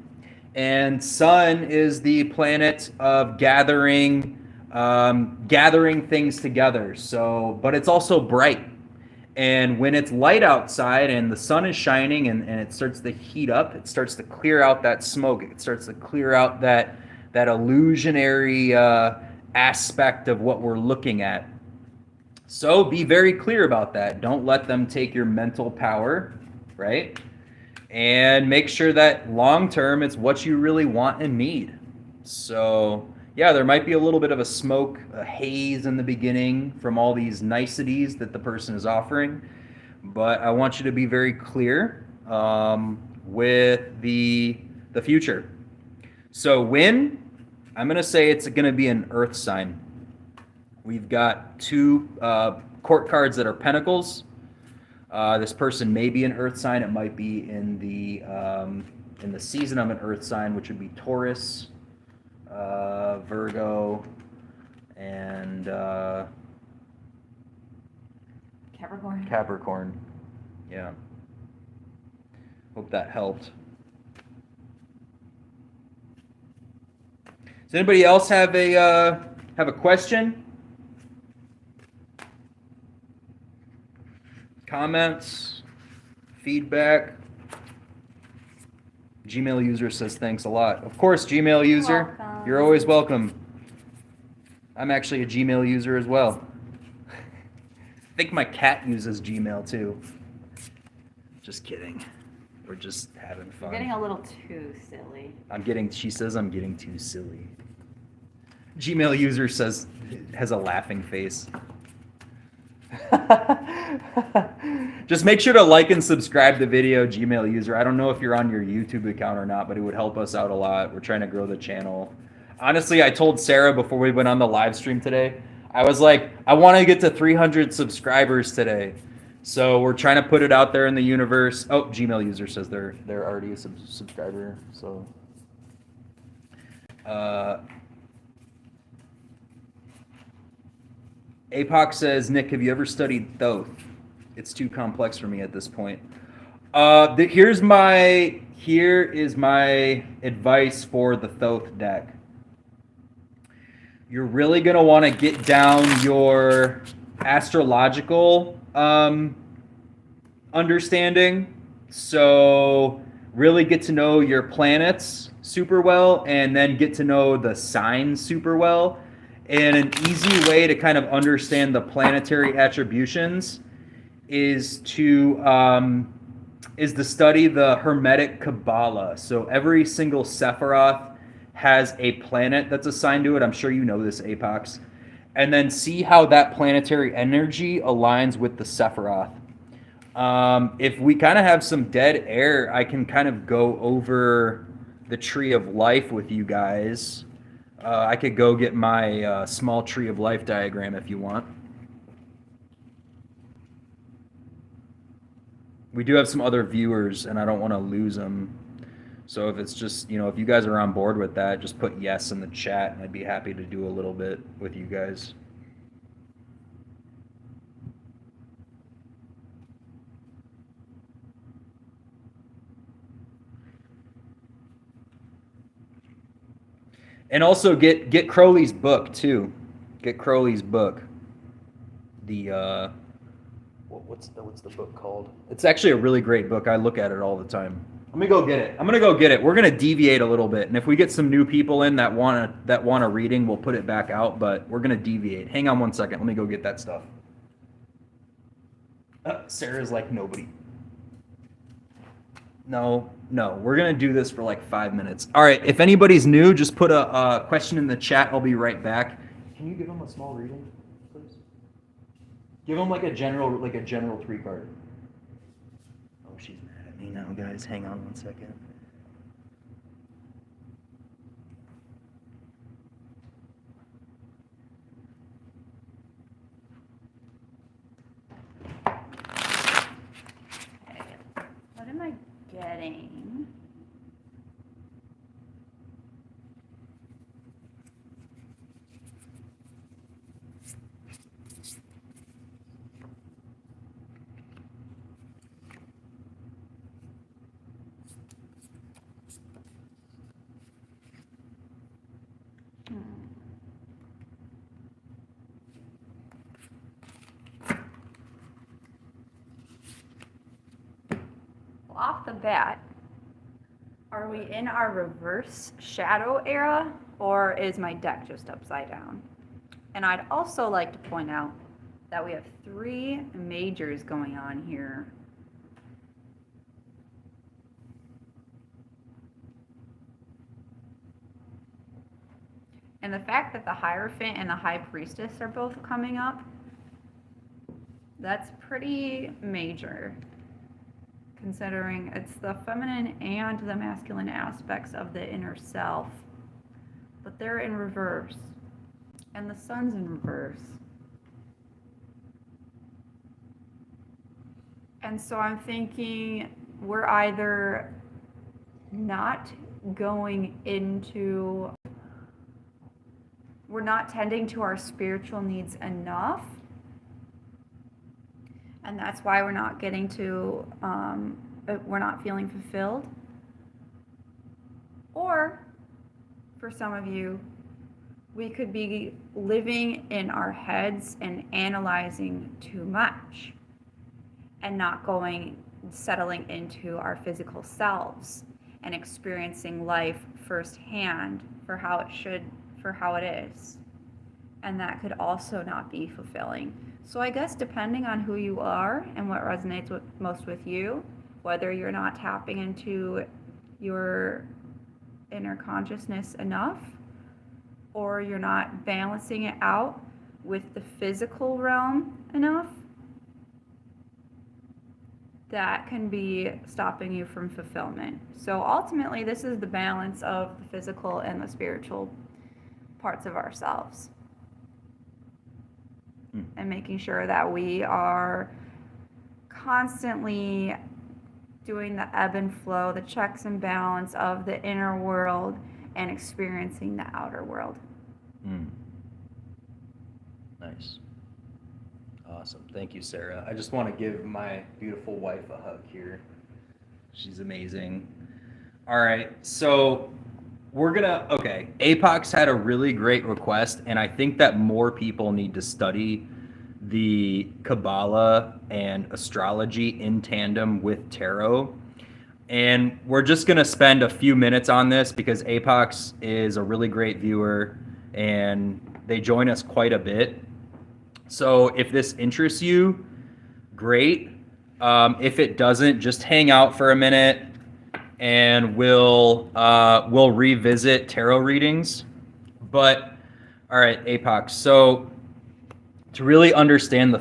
and Sun is the planet of gathering things together. So, but it's also bright. And when it's light outside and the sun is shining and it starts to heat up, it starts to clear out that smoke. It starts to clear out that illusionary aspect of what we're looking at. So be very clear about that. Don't let them take your mental power, right? And make sure that long term it's what you really want and need. So yeah, there might be a little bit of a haze in the beginning from all these niceties that the person is offering, but I want you to be very clear with the future. So I'm going to say it's going to be an earth sign. We've got two court cards that are pentacles. This person may be an earth sign. It might be in the season of an earth sign, which would be Taurus, Virgo, and Capricorn. Yeah. Hope that helped. Does anybody else have a question? Comments? Feedback? Gmail user says thanks a lot. Of course, Gmail user, you're always welcome. I'm actually a Gmail user as well. I think my cat uses Gmail too. Just kidding. We're just having fun. You're getting a little too silly. She says I'm getting too silly. Gmail user has a laughing face. Just make sure to like and subscribe the video, Gmail user. I don't know if you're on your YouTube account or not, but it would help us out a lot. We're trying to grow the channel. Honestly, I told Sarah before we went on the live stream today, I was like, I want to get to 300 subscribers today. So we're trying to put it out there in the universe. Oh, Gmail user says they're already a subscriber. So APOC says, Nick, have you ever studied Thoth? It's too complex for me at this point. Here is my advice for the Thoth deck. You're really going to want to get down your astrological understanding. So really get to know your planets super well and then get to know the signs super well. And an easy way to kind of understand the planetary attributions is to study the Hermetic Kabbalah. So every single Sephiroth has a planet that's assigned to it. I'm sure you know this, Apox. And then see how that planetary energy aligns with the Sephiroth. If we kind of have some dead air, I can kind of go over the Tree of Life with you guys. I could go get my small Tree of Life diagram if you want. We do have some other viewers, and I don't want to lose them. So if it's just, if you guys are on board with that, just put yes in the chat, and I'd be happy to do a little bit with you guys. And also get Crowley's book too. Get Crowley's book. The what's the book called? It's actually a really great book. I look at it all the time. Let me go get it. I'm gonna go get it. We're gonna deviate a little bit, and if we get some new people in that want a reading, we'll put it back out. But we're gonna deviate. Hang on one second. Let me go get that stuff. Sarah's like nobody. No, we're gonna do this for like 5 minutes. All right, if anybody's new, just put a question in the chat. I'll be right back. Can you give them a small reading, please? Give them like a general 3-card. Oh, she's mad at me now, guys. Hang on one second. Okay. What am I getting? Well, off the bat, are we in our reverse shadow era, or is my deck just upside down? And I'd also like to point out that we have 3 majors going on here. And the fact that the Hierophant and the High Priestess are both coming up, that's pretty major, considering it's the feminine and the masculine aspects of the inner self. But they're in reverse, and the sun's in reverse. And so I'm thinking we're either not tending to our spiritual needs enough, and that's why we're not getting to, we're not feeling fulfilled. Or for some of you, we could be living in our heads and analyzing too much and not settling into our physical selves and experiencing life firsthand for how it is. And that could also not be fulfilling. So I guess depending on who you are and what resonates most with you, whether you're not tapping into your inner consciousness enough, or you're not balancing it out with the physical realm enough, that can be stopping you from fulfillment. So ultimately, this is the balance of the physical and the spiritual parts of ourselves. And making sure that we are constantly doing the ebb and flow, the checks and balance of the inner world and experiencing the outer world. Nice. Awesome. Thank you, Sarah. I just want to give my beautiful wife a hug here. She's amazing. All right. So Apox had a really great request, and I think that more people need to study the Kabbalah and astrology in tandem with tarot. And we're just going to spend a few minutes on this because Apox is a really great viewer and they join us quite a bit. So if this interests you, great. If it doesn't, just hang out for a minute and we'll revisit tarot readings. But all right, Apox. So to really understand the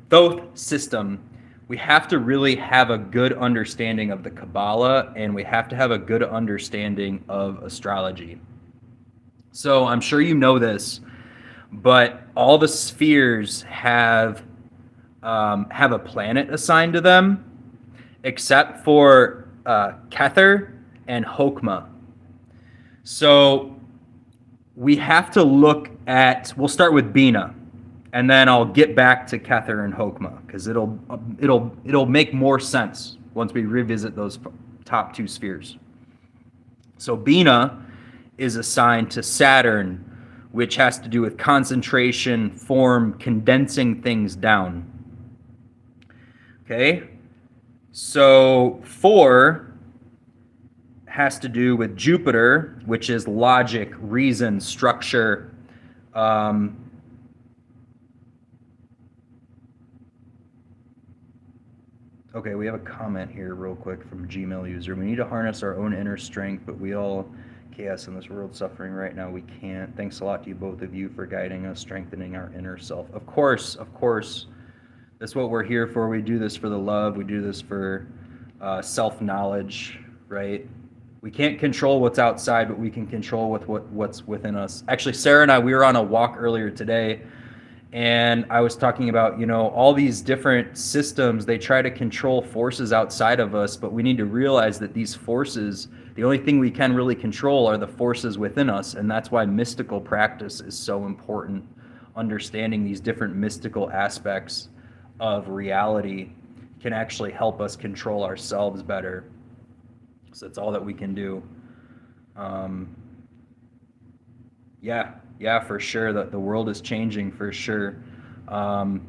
Thoth system, we have to really have a good understanding of the Kabbalah, and we have to have a good understanding of astrology. So I'm sure you know this, but all the spheres have a planet assigned to them, except for Kether and Hokmah. So we have to look at. We'll start with Bina, and then I'll get back to Kether and Hokmah because it'll make more sense once we revisit those top two spheres. So Bina is assigned to Saturn, which has to do with concentration, form, condensing things down. Okay, so 4 has to do with Jupiter, which is logic, reason, structure. Okay, we have a comment here real quick from a Gmail user. We need to harness our own inner strength, but we all chaos in this world suffering right now. We can't. Thanks a lot to you, both of you, for guiding us, strengthening our inner self. Of course. That's what we're here for. We do this for the love. We do this for self-knowledge, right? We can't control what's outside, but we can control what's within us. Actually, Sarah and I, we were on a walk earlier today, and I was talking about, all these different systems, they try to control forces outside of us, but we need to realize that these forces, the only thing we can really control are the forces within us, and that's why mystical practice is so important. Understanding these different mystical aspects of reality can actually help us control ourselves better. So that's all that we can do. Yeah, for sure. That the world is changing for sure. I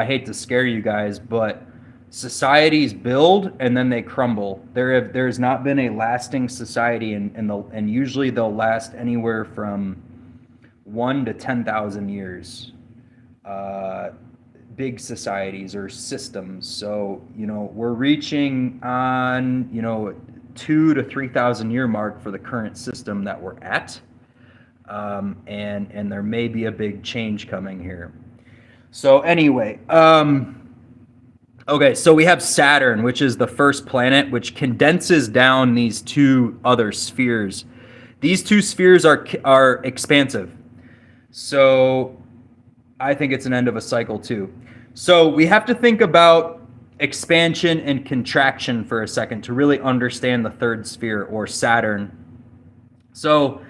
hate to scare you guys, but societies build and then they crumble. There's not been a lasting society, and usually they'll last anywhere from 1 to 10,000 years. Big societies or systems. So, we're reaching on, 2 to 3,000 year mark for the current system that we're at. And there may be a big change coming here. So anyway, okay, so we have Saturn, which is the first planet, which condenses down these two other spheres. These two spheres are expansive. So I think it's an end of a cycle too. So we have to think about expansion and contraction for a second to really understand the third sphere, or Saturn. So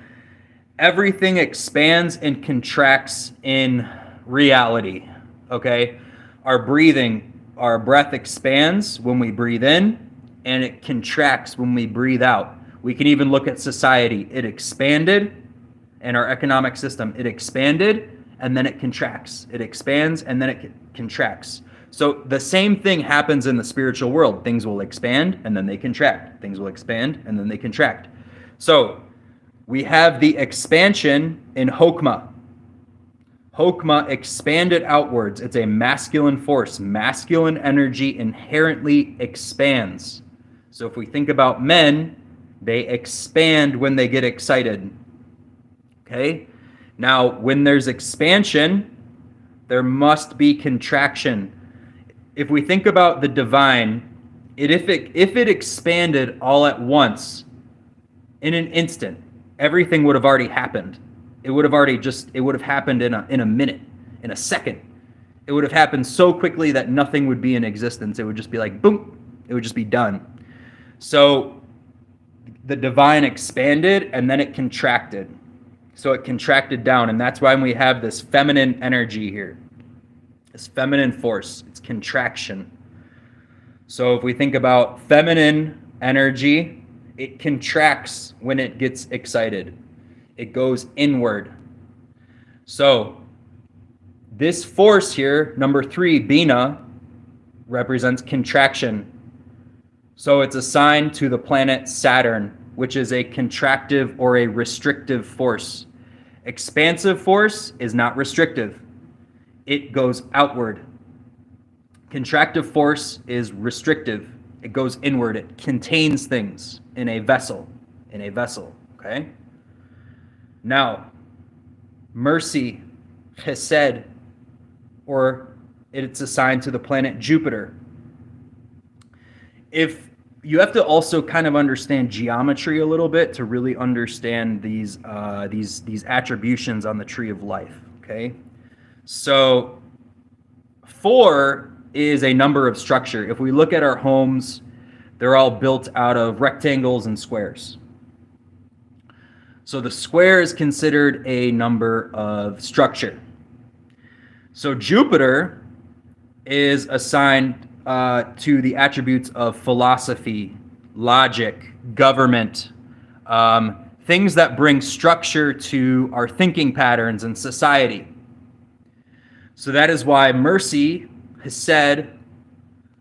everything expands and contracts in reality, okay? Our breath expands when we breathe in, and it contracts when we breathe out. We can even look at society. It expanded, and our economic system, it expanded, and then it contracts. It expands, and then it contracts. So the same thing happens in the spiritual world. Things will expand, and then they contract. Things will expand, and then they contract. So we have the expansion in Hokmah. Hokmah expanded outwards. It's a masculine force. Masculine energy inherently expands. So if we think about men, they expand when they get excited. Okay? Now, when there's expansion, there must be contraction. If we think about the divine, if it expanded all at once, in an instant, everything would have already happened. It would have happened in a minute, in a second. It would have happened so quickly that nothing would be in existence. It would just be like, boom, it would just be done. So the divine expanded and then it contracted. So it contracted down, and that's why we have this feminine energy here. This feminine force, it's contraction. So if we think about feminine energy, it contracts when it gets excited. It goes inward. So this force here, number 3, Bina, represents contraction. So it's assigned to the planet Saturn, which is a contractive or a restrictive force. Expansive force is not restrictive. It goes outward. Contractive force is restrictive. It goes inward. It contains things in a vessel. Okay? Now, mercy, chesed, or it's assigned to the planet Jupiter. If you have to also kind of understand geometry a little bit to really understand these attributions on the tree of life. Okay, so 4 is a number of structure. If we look at our homes, they're all built out of rectangles and squares. So the square is considered a number of structure. So Jupiter is assigned to the attributes of philosophy, logic, government, things that bring structure to our thinking patterns and society. So that is why mercy has said,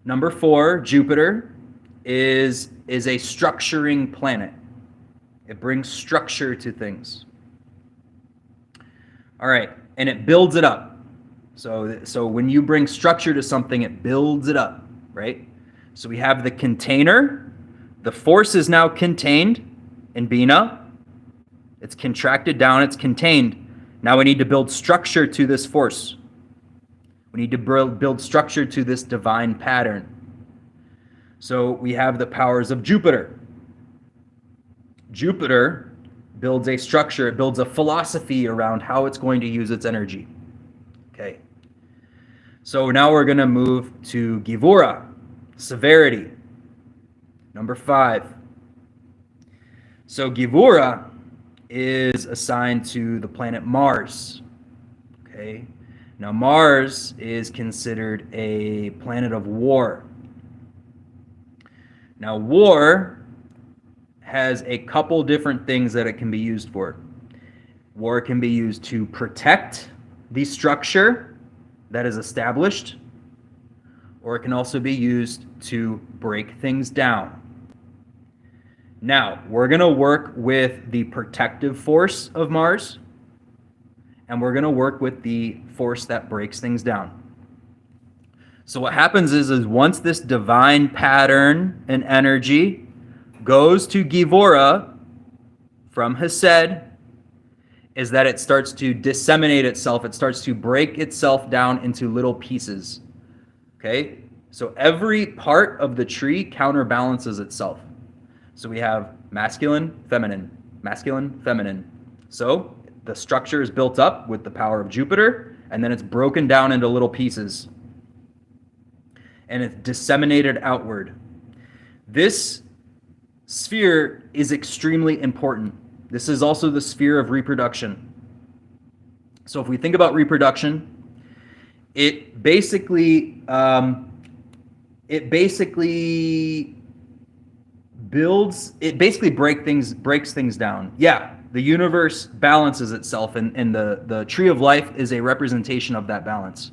number 4, Jupiter, is a structuring planet. It brings structure to things. All right, and it builds it up. So when you bring structure to something, it builds it up, right? So we have the container. The force is now contained in Bina. It's contracted down, it's contained. Now we need to build structure to this force. We need to build structure to this divine pattern. So we have the powers of Jupiter. Jupiter builds a structure, it builds a philosophy around how it's going to use its energy. Okay. So now we're going to move to Gevura, severity, number 5. So Gevura is assigned to the planet Mars. Okay. Now Mars is considered a planet of war. Now war has a couple different things that it can be used for. War can be used to protect the structure that is established, or it can also be used to break things down. Now, we're going to work with the protective force of Mars, and we're going to work with the force that breaks things down. So what happens is once this divine pattern and energy goes to Gevura from Hesed, is that it starts to disseminate itself. It starts to break itself down into little pieces. Okay? So every part of the tree counterbalances itself. So we have masculine, feminine, masculine, feminine. So the structure is built up with the power of Jupiter, and then it's broken down into little pieces. And it's disseminated outward. This sphere is extremely important. This is also the sphere of reproduction. So if we think about reproduction, it basically breaks things down. Yeah, the universe balances itself, and the tree of life is a representation of that balance.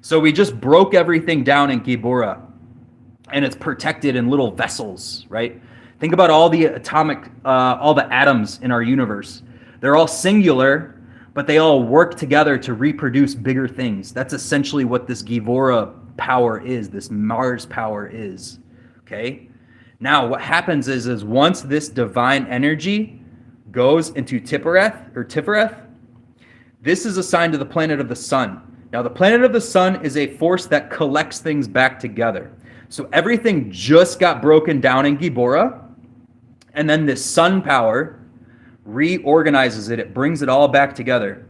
So we just broke everything down in Gevura, and it's protected in little vessels, right? Think about all the atoms in our universe. They're all singular, but they all work together to reproduce bigger things. That's essentially what this Gevura power is, this Mars power is, okay? Now, what happens is once this divine energy goes into Tifereth, this is assigned to the planet of the sun. Now, the planet of the sun is a force that collects things back together. So everything just got broken down in Gevura, and then this sun power reorganizes it. It brings it all back together.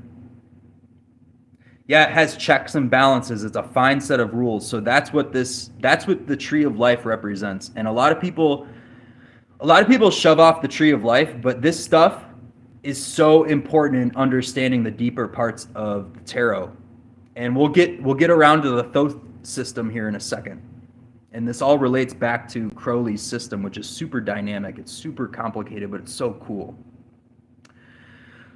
Yeah, it has checks and balances. It's a fine set of rules. So that's what the tree of life represents. And a lot of people shove off the tree of life, but this stuff is so important in understanding the deeper parts of the tarot. And we'll get around to the Thoth system here in a second. And this all relates back to Crowley's system, which is super dynamic. It's super complicated, but it's so cool.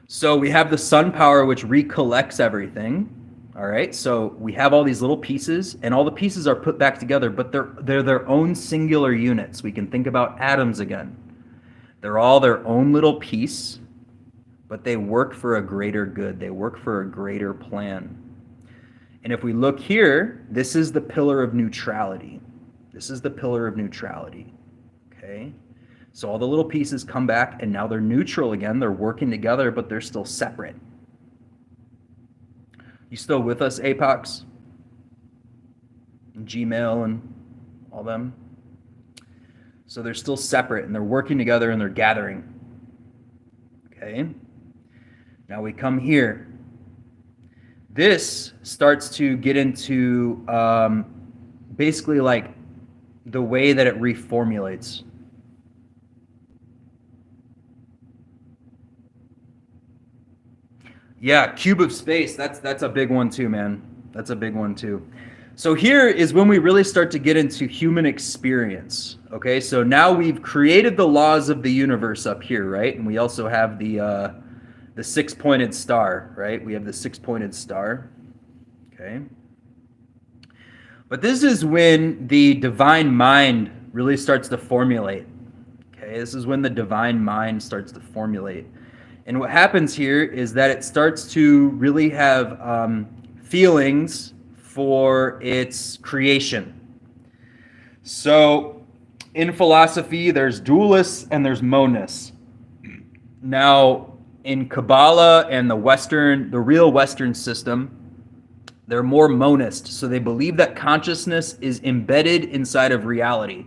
So we have the sun power, which recollects everything. All right, so we have all these little pieces, and all the pieces are put back together, but they're their own singular units. We can think about atoms again. They're all their own little piece, but they work for a greater good. They work for a greater plan. And if we look here, this is the pillar of neutrality. This is the pillar of neutrality. Okay? So all the little pieces come back, and now they're neutral again. They're working together, but they're still separate. You still with us, Apox? And Gmail and all them? So they're still separate, and they're working together, and they're gathering. Okay? Now we come here. This starts to get into basically like the way that it reformulates. Yeah, cube of space. That's a big one too, man. That's a big one too. So here is when we really start to get into human experience. Okay, so now we've created the laws of the universe up here, right? And we also have the six-pointed star, right? We have the six-pointed star. Okay. But this is when the divine mind really starts to formulate. Okay, this is when the divine mind starts to formulate. And what happens here is that it starts to really have feelings for its creation. So in philosophy, there's dualists and there's monists. Now, in Kabbalah and the real Western system, they're more monist. So they believe that consciousness is embedded inside of reality.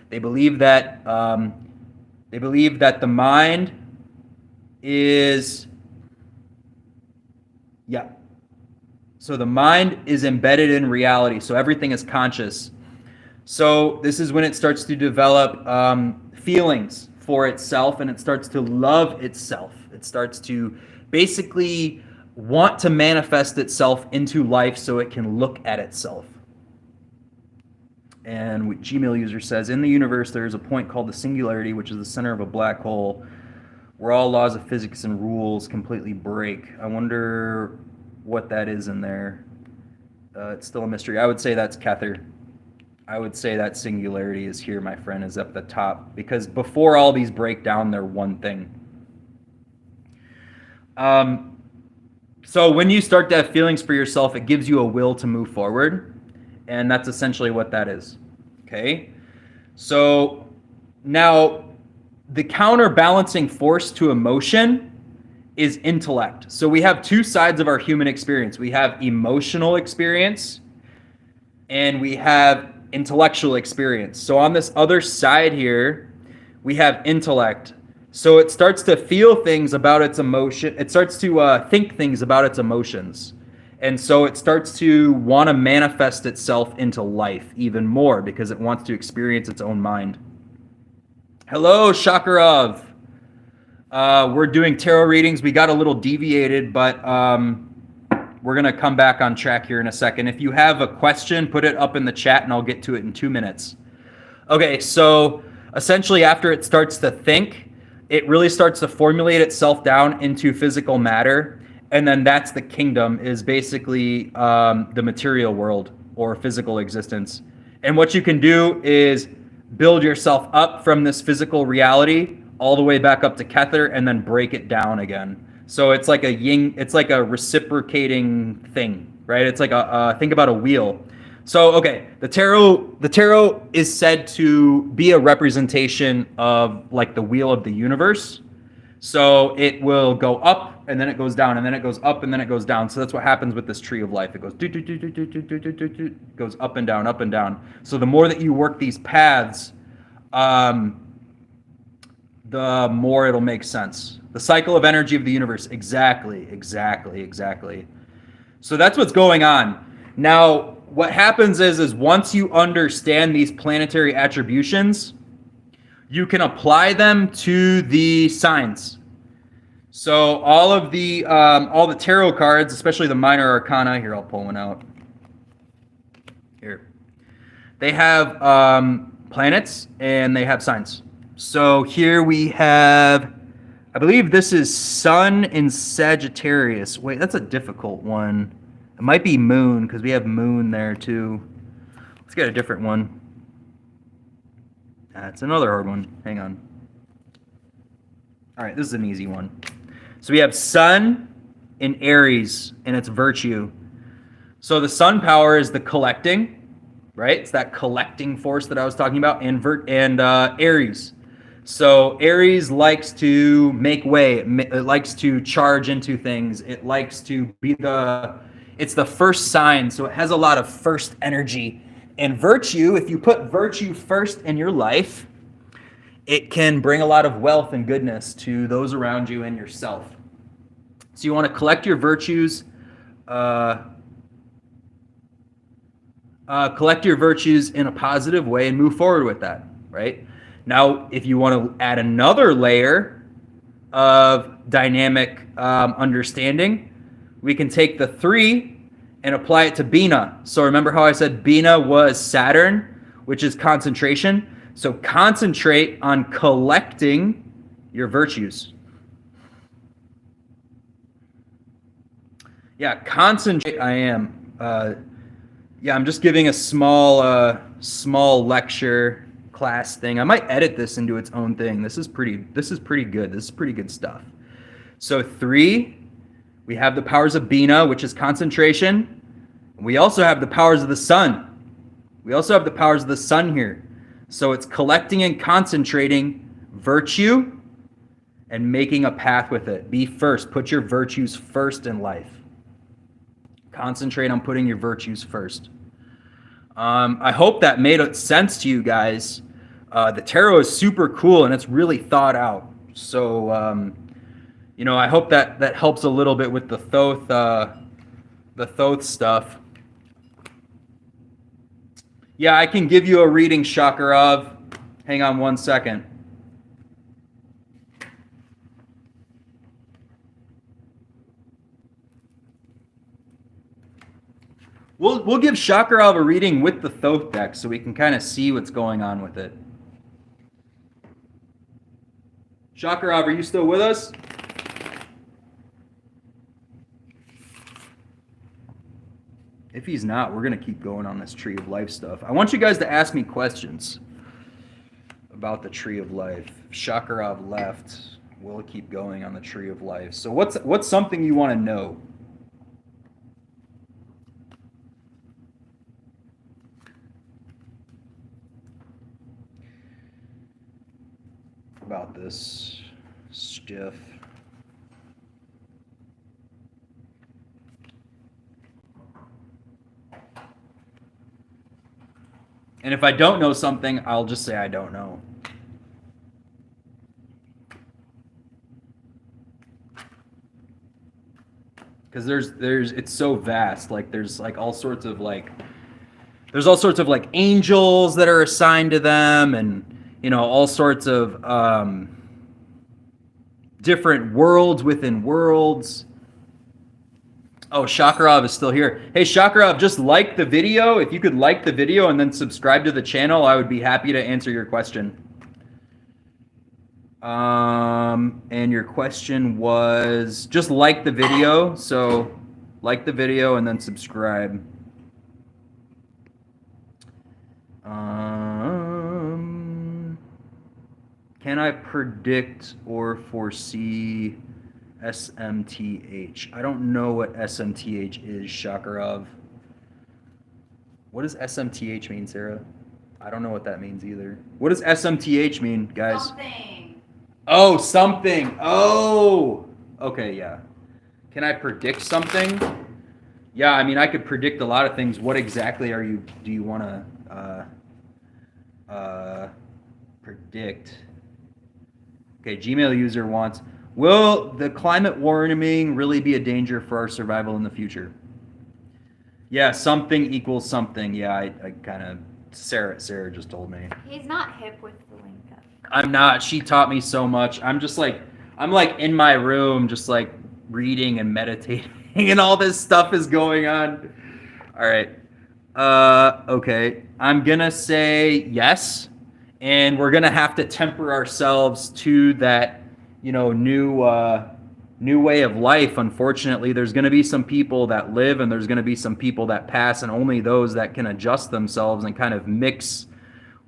They believe that the mind is, so the mind is embedded in reality. So everything is conscious. So this is when it starts to develop feelings for itself, and it starts to love itself. It starts to basically want to manifest itself into life so it can look at itself. And what Gmail user says, in the universe there is a point called the singularity, which is the center of a black hole, where all laws of physics and rules completely break. I wonder what that is in there. It's still a mystery. I would say that's Kether. I would say that singularity is here, my friend, is up the top. Because before all these break down, they're one thing. So when you start to have feelings for yourself, it gives you a will to move forward. And that's essentially what that is. Okay? So now the counterbalancing force to emotion is intellect. So we have two sides of our human experience. We have emotional experience and we have intellectual experience. So on this other side here, we have intellect. So it starts to feel things about its emotion. It starts to think things about its emotions. And so it starts to want to manifest itself into life even more because it wants to experience its own mind. Hello, Shakarov. We're doing tarot readings. We got a little deviated, but we're going to come back on track here in a second. If you have a question, put it up in the chat and I'll get to it in 2 minutes. Okay, so essentially after it starts to think, it really starts to formulate itself down into physical matter. And then that's the kingdom, is basically the material world or physical existence. And what you can do is build yourself up from this physical reality all the way back up to Kether and then break it down again. So it's like a yin, it's like a reciprocating thing, right? It's like think about a wheel. So, okay, the tarot is said to be a representation of like the wheel of the universe. So it will go up and then it goes down and then it goes up and then it goes down. So that's what happens with this tree of life. It goes goes up and down, up and down. So the more that you work these paths, the more it'll make sense. The cycle of energy of the universe. Exactly. So that's what's going on. Now, what happens is once you understand these planetary attributions, you can apply them to the signs. So all the tarot cards, especially the minor arcana, here I'll pull one out. Here, they have planets and they have signs. So here we have, I believe this is Sun in Sagittarius. Wait, that's a difficult one. It might be moon because we have moon there too. Let's get a different one. That's another hard one. Hang on. All right, this is an easy one. So we have sun in Aries and its virtue. So the sun power is the collecting, right? It's that collecting force that I was talking about, and Aries. So Aries likes to make way. It likes to charge into things. It likes to be it's the first sign. So it has a lot of first energy. And virtue, if you put virtue first in your life, it can bring a lot of wealth and goodness to those around you and yourself. So you want to collect your virtues, collect your virtues in a positive way and move forward with that, right? Now, if you want to add another layer of dynamic understanding, we can take the 3 and apply it to Bina. So remember how I said Bina was Saturn, which is concentration? So concentrate on collecting your virtues. Yeah, concentrate. I am. I'm just giving a small lecture class thing. I might edit this into its own thing. This is pretty good. This is pretty good stuff. So 3, we have the powers of Bina, which is concentration. We also have the powers of the sun. We also have the powers of the sun here. So it's collecting and concentrating virtue and making a path with it. Be first. Put your virtues first in life. Concentrate on putting your virtues first. I hope that made sense to you guys. The tarot is super cool and it's really thought out. So, I hope that helps a little bit with the Thoth stuff. Yeah, I can give you a reading, Shakarov. Hang on one second. We'll give Shakarov a reading with the Thoth deck so we can kind of see what's going on with it. Shakarov, are you still with us? If he's not, we're going to keep going on this Tree of Life stuff. I want you guys to ask me questions about the Tree of Life. If Shakarov left, we'll keep going on the Tree of Life. So what's something you want to know? About this stiff. And if I don't know something, I'll just say I don't know. Because it's so vast. Like there's all sorts of angels that are assigned to them, and all sorts of different worlds within worlds. Oh, Shakarov is still here. Hey, Shakarov, just like the video. If you could like the video and then subscribe to the channel, I would be happy to answer your question. And your question was just like the video. So like the video and then subscribe. Can I predict or foresee SMTH? I don't know what SMTH is, Shakarov. What does SMTH mean, Sarah? I don't know what that means either. What does SMTH mean, guys? Something. Oh, something. Oh, okay, yeah. Can I predict something? Yeah, I mean, I could predict a lot of things. What exactly do you want to predict? Okay, Gmail user wants, will the climate warming really be a danger for our survival in the future? Yeah, something equals something. Yeah, I kind of, Sarah just told me. He's not hip with the link up. I'm not. She taught me so much. I'm in my room, just like reading and meditating, and all this stuff is going on. All right. Okay. I'm gonna say yes, and we're gonna have to temper ourselves to that, new new way of life, unfortunately, there's going to be some people that live and there's going to be some people that pass, and only those that can adjust themselves and kind of mix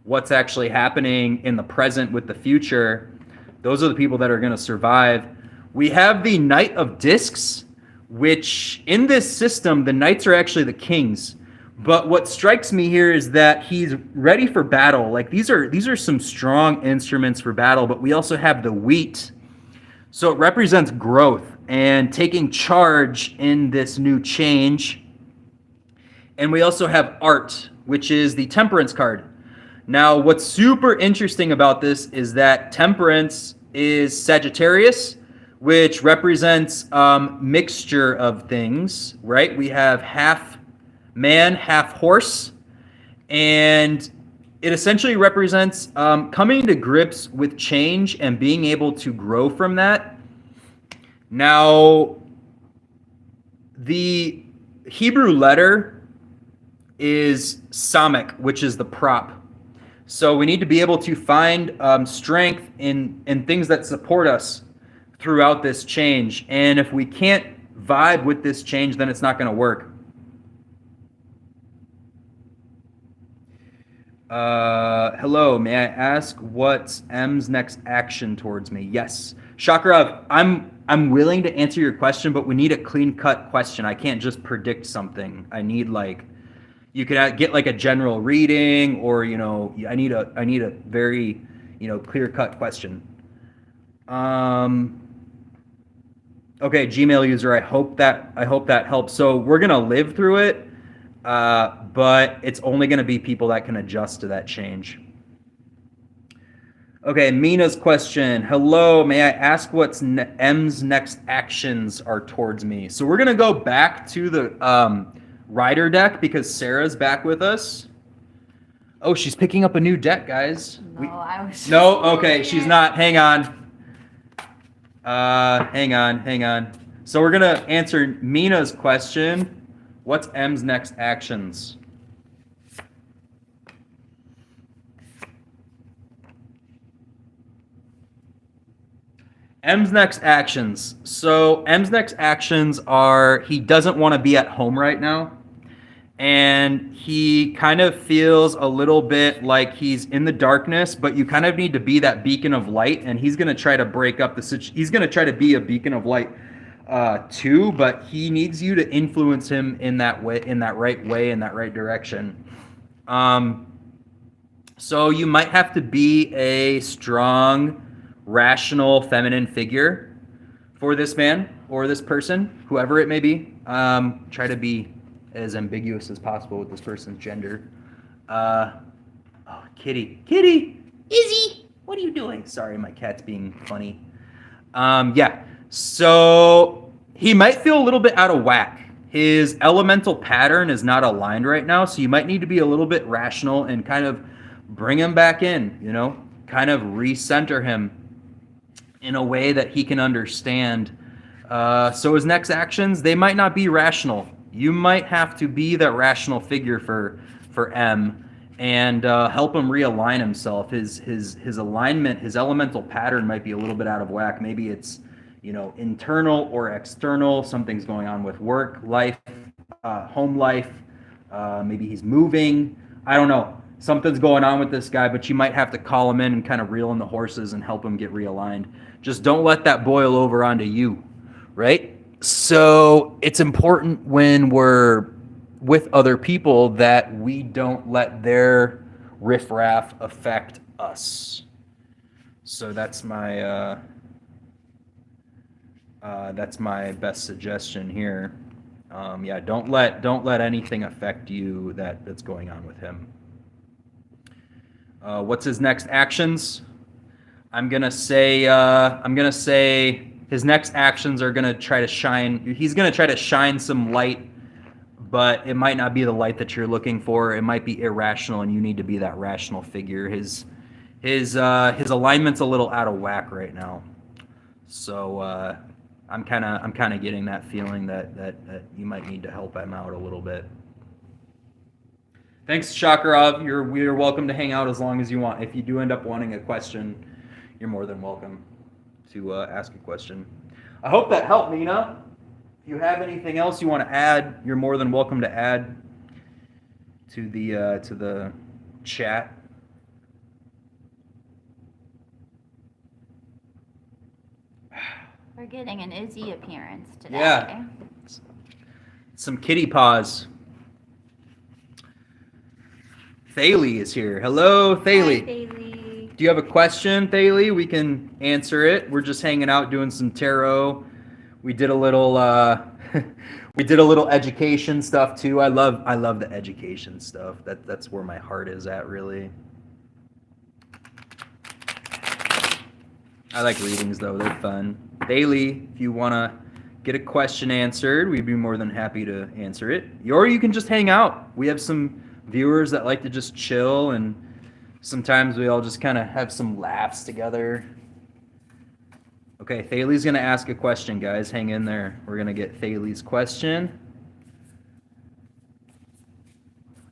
what's actually happening in the present with the future, those are the people that are going to survive. We have the Knight of Discs, which in this system, the knights are actually the kings. But what strikes me here is that he's ready for battle. Like these are some strong instruments for battle, but we also have the wheat. So it represents growth and taking charge in this new change. And we also have art, which is the temperance card. Now, what's super interesting about this is that temperance is Sagittarius, which represents mixture of things, right? We have half man, half horse, and it essentially represents coming to grips with change and being able to grow from that. Now, the Hebrew letter is Samek, which is the prop. So we need to be able to find strength in things that support us throughout this change. And if we can't vibe with this change, then it's not going to work. Hello, may I ask what's M's next action towards me? Yes. Shakrav, I'm willing to answer your question, but we need a clean-cut question. I can't just predict something. I need you could get like a general reading, or I need a very clear-cut question. Okay, Gmail user, I hope that helps. So we're gonna live through it, but it's only gonna be people that can adjust to that change. Okay, Mina's question. Hello, may I ask what's M's next actions are towards me? So we're gonna go back to the Rider deck because Sarah's back with us. Oh, she's picking up a new deck, guys. No, okay, she's not. Hang on. Hang on. So we're gonna answer Mina's question. What's M's next actions? M's next actions. So M's next actions are he doesn't want to be at home right now. And he kind of feels a little bit like he's in the darkness, but you kind of need to be that beacon of light, and he's going to try to break up the situation. He's going to try to be a beacon of light too, but he needs you to influence him in that way, in that right direction. So you might have to be a strong, rational, feminine figure for this man or this person, whoever it may be. Try to be as ambiguous as possible with this person's gender. Kitty, Izzy, what are you doing? Sorry, my cat's being funny. So he might feel a little bit out of whack. His elemental pattern is not aligned right now, so you might need to be a little bit rational and kind of bring him back in, kind of recenter him in a way that he can understand. So his next actions, they might not be rational. You might have to be that rational figure for M and help him realign himself. His alignment, his elemental pattern might be a little bit out of whack. Maybe it's internal or external. Something's going on with work life, home life. Maybe he's moving. I don't know. Something's going on with this guy, but you might have to call him in and kind of reel in the horses and help him get realigned. Just don't let that boil over onto you, right? So it's important when we're with other people that we don't let their riffraff affect us. So that's my best suggestion here. Don't let anything affect you that's going on with him. What's his next actions? I'm gonna say his next actions are gonna try to shine. He's gonna try to shine some light, but it might not be the light that you're looking for. It might be irrational, and you need to be that rational figure. His alignment's a little out of whack right now, so I'm kind of getting that feeling that you might need to help him out a little bit. Thanks, Shakarov. You're welcome to hang out as long as you want. If you do end up wanting a question, you're more than welcome to ask a question. I hope that helped, Nina. If you have anything else you want to add, you're more than welcome to add to the chat. We're getting an Izzy appearance today. Yeah. Some kitty paws. Thalie is here. Hello, Thalie. Hi, Thalie. Do you have a question, Thalie? We can answer it. We're just hanging out doing some tarot. We did a little we did a little education stuff too. I love the education stuff. That's where my heart is at, really. I like readings though, they're fun. Thalie, if you wanna get a question answered, we'd be more than happy to answer it. Or you can just hang out. We have some viewers that like to just chill, and sometimes we all just kind of have some laughs together. Okay, Thalie's going to ask a question, guys. Hang in there. We're going to get Thalie's question.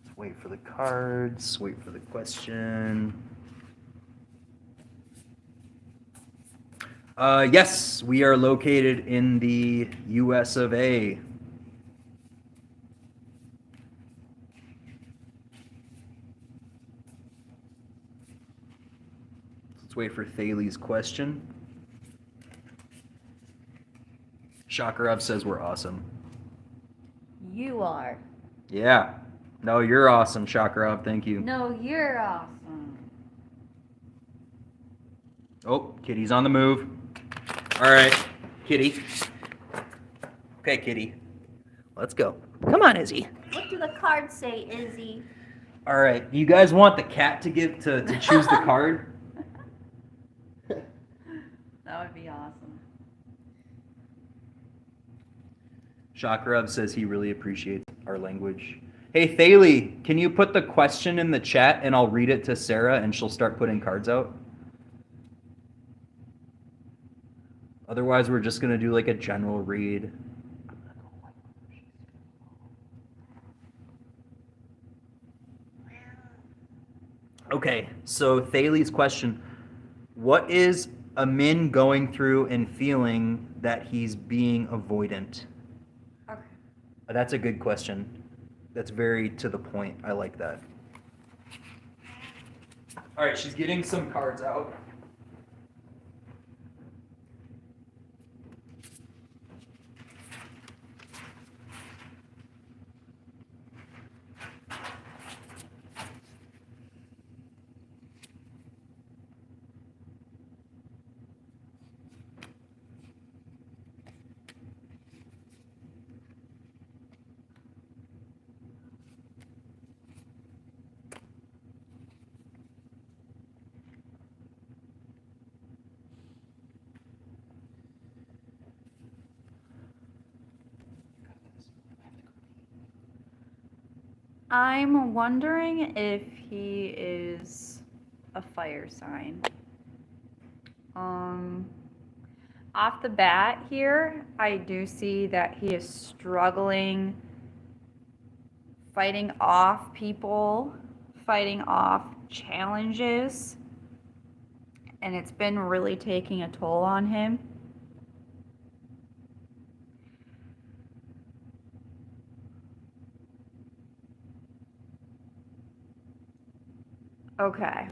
Let's wait for the cards. Wait for the question. Yes, we are located in the US of A. Let's wait for Thalie's question. Shakarov says we're awesome. You are. Yeah. No, you're awesome, Shakarov. Thank you. No, you're awesome. Oh, Kitty's on the move. All right, Kitty. Okay, Kitty. Let's go. Come on, Izzy. What do the cards say, Izzy? All right. You guys want the cat to choose the card? That would be awesome. Shakarov says he really appreciates our language. Hey, Thalie, can you put the question in the chat and I'll read it to Sarah and she'll start putting cards out? Otherwise, we're just going to do like a general read. Okay, so Thalie's question, what is Amin going through and feeling that he's being avoidant? Okay. That's a good question. That's very to the point. I like that. All right, she's getting some cards out. I'm wondering if he is a fire sign. Off the bat here, I do see that he is struggling fighting off people, fighting off challenges, and it's been really taking a toll on him. Okay.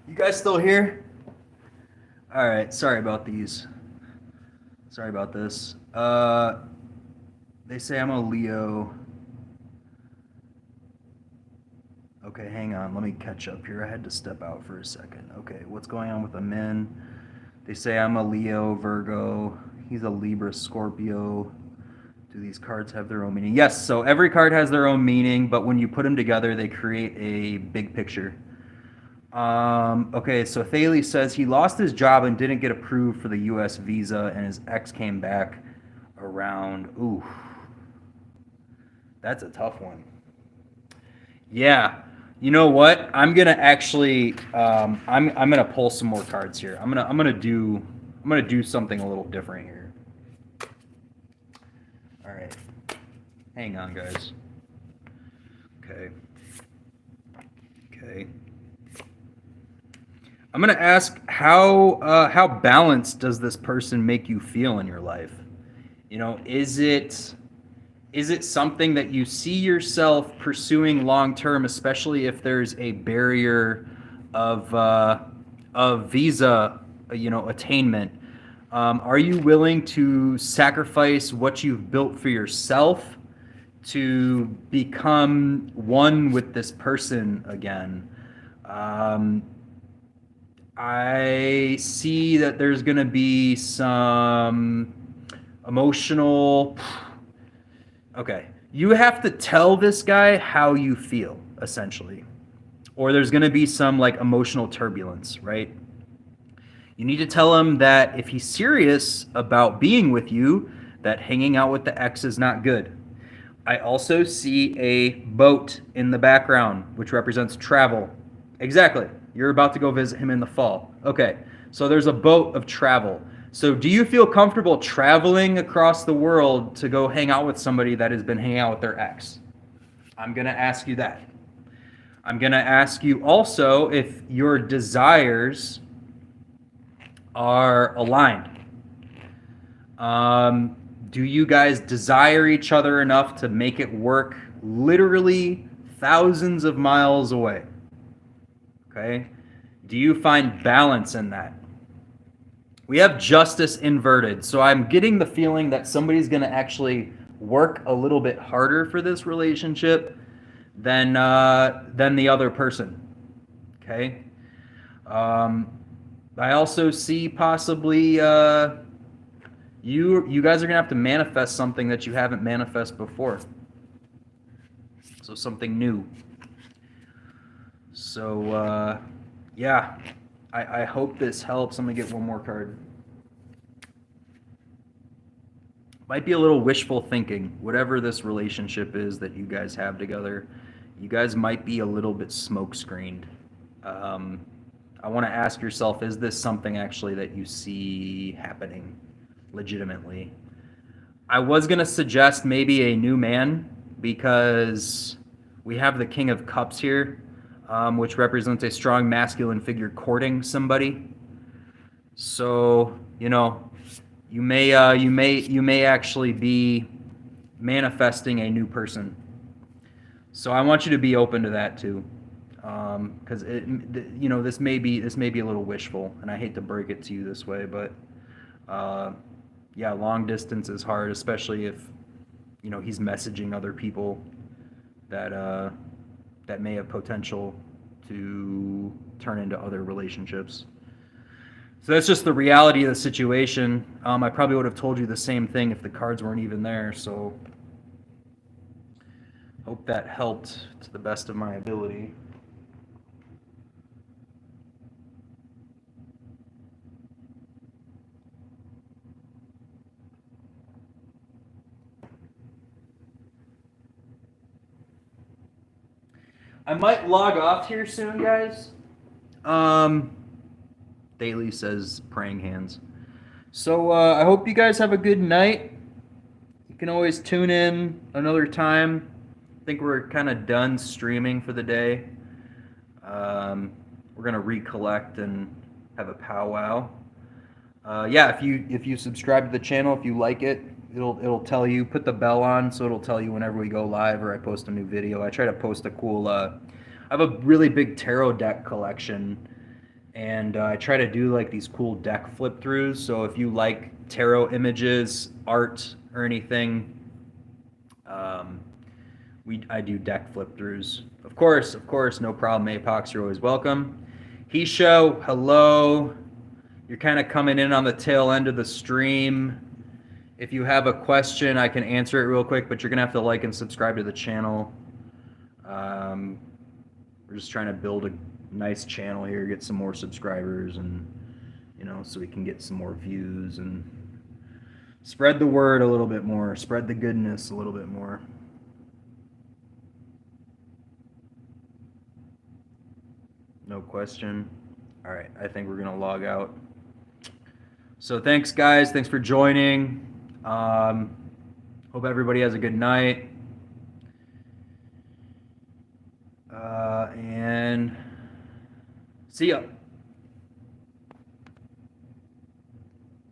You guys still here? All right, sorry about these. Sorry about this. They say I'm a Leo. Okay, hang on. Let me catch up here. I had to step out for a second. Okay, what's going on with the men? They say I'm a Leo, Virgo. He's a Libra, Scorpio, Do these cards have their own meaning? Yes, so every card has their own meaning, but when you put them together, they create a big picture. Okay, so Thaley says he lost his job and didn't get approved for the U.S. visa, and his ex came back around. Ooh, that's a tough one. Yeah, you know what? I'm gonna actually, I'm gonna pull some more cards here. I'm gonna do something a little different here. All right, hang on, guys. Okay. I'm gonna ask how balanced does this person make you feel in your life? You know, is it something that you see yourself pursuing long term, especially if there's a barrier of visa, attainment? Are you willing to sacrifice what you've built for yourself to become one with this person again? I see that there's going to be some emotional. Okay. You have to tell this guy how you feel, essentially. Or there's going to be some like emotional turbulence, right? You need to tell him that if he's serious about being with you, that hanging out with the ex is not good. I also see a boat in the background, which represents travel. Exactly. You're about to go visit him in the fall. Okay. So there's a boat of travel. So do you feel comfortable traveling across the world to go hang out with somebody that has been hanging out with their ex? I'm going to ask you that. I'm going to ask you also if your desires are aligned. Do you guys desire each other enough to make it work literally thousands of miles away? Okay. Do you find balance in that? We have justice inverted. So I'm getting the feeling that somebody's going to actually work a little bit harder for this relationship than the other person. Okay. I also see possibly you guys are going to have to manifest something that you haven't manifested before. So something new. So, yeah, I hope this helps. I'm going to get one more card. Might be a little wishful thinking. Whatever this relationship is that you guys have together, you guys might be a little bit smoke-screened. I want to ask yourself, is this something actually that you see happening legitimately? I was going to suggest maybe a new man because we have the King of Cups here. Which represents a strong masculine figure courting somebody. So, you may actually be manifesting a new person. So I want you to be open to that too, because this may be a little wishful, and I hate to break it to you this way, but yeah, long distance is hard, especially if he's messaging other people that may have potential to turn into other relationships. So that's just the reality of the situation. I probably would have told you the same thing if the cards weren't even there, so hope that helped to the best of my ability. I might log off here soon, guys. Daily says praying hands. So I hope you guys have a good night. You can always tune in another time. I think we're kind of done streaming for the day. We're gonna recollect and have a powwow. Yeah, if you subscribe to the channel, if you like it, it'll tell you. Put the bell on so it'll tell you whenever we go live or I post a new video. I try to post a cool. I have a really big tarot deck collection, and I try to do like these cool deck flip throughs. So if you like tarot images, art, or anything, I do deck flip throughs. Of course, no problem. Apox, you're always welcome. Hello. You're kind of coming in on the tail end of the stream. If you have a question, I can answer it real quick, but you're gonna have to like and subscribe to the channel. We're just trying to build a nice channel here, get some more subscribers, and so we can get some more views and spread the word a little bit more, spread the goodness a little bit more. No question. All right, I think we're gonna log out. So thanks, guys. Thanks for joining. Hope everybody has a good night. And see ya.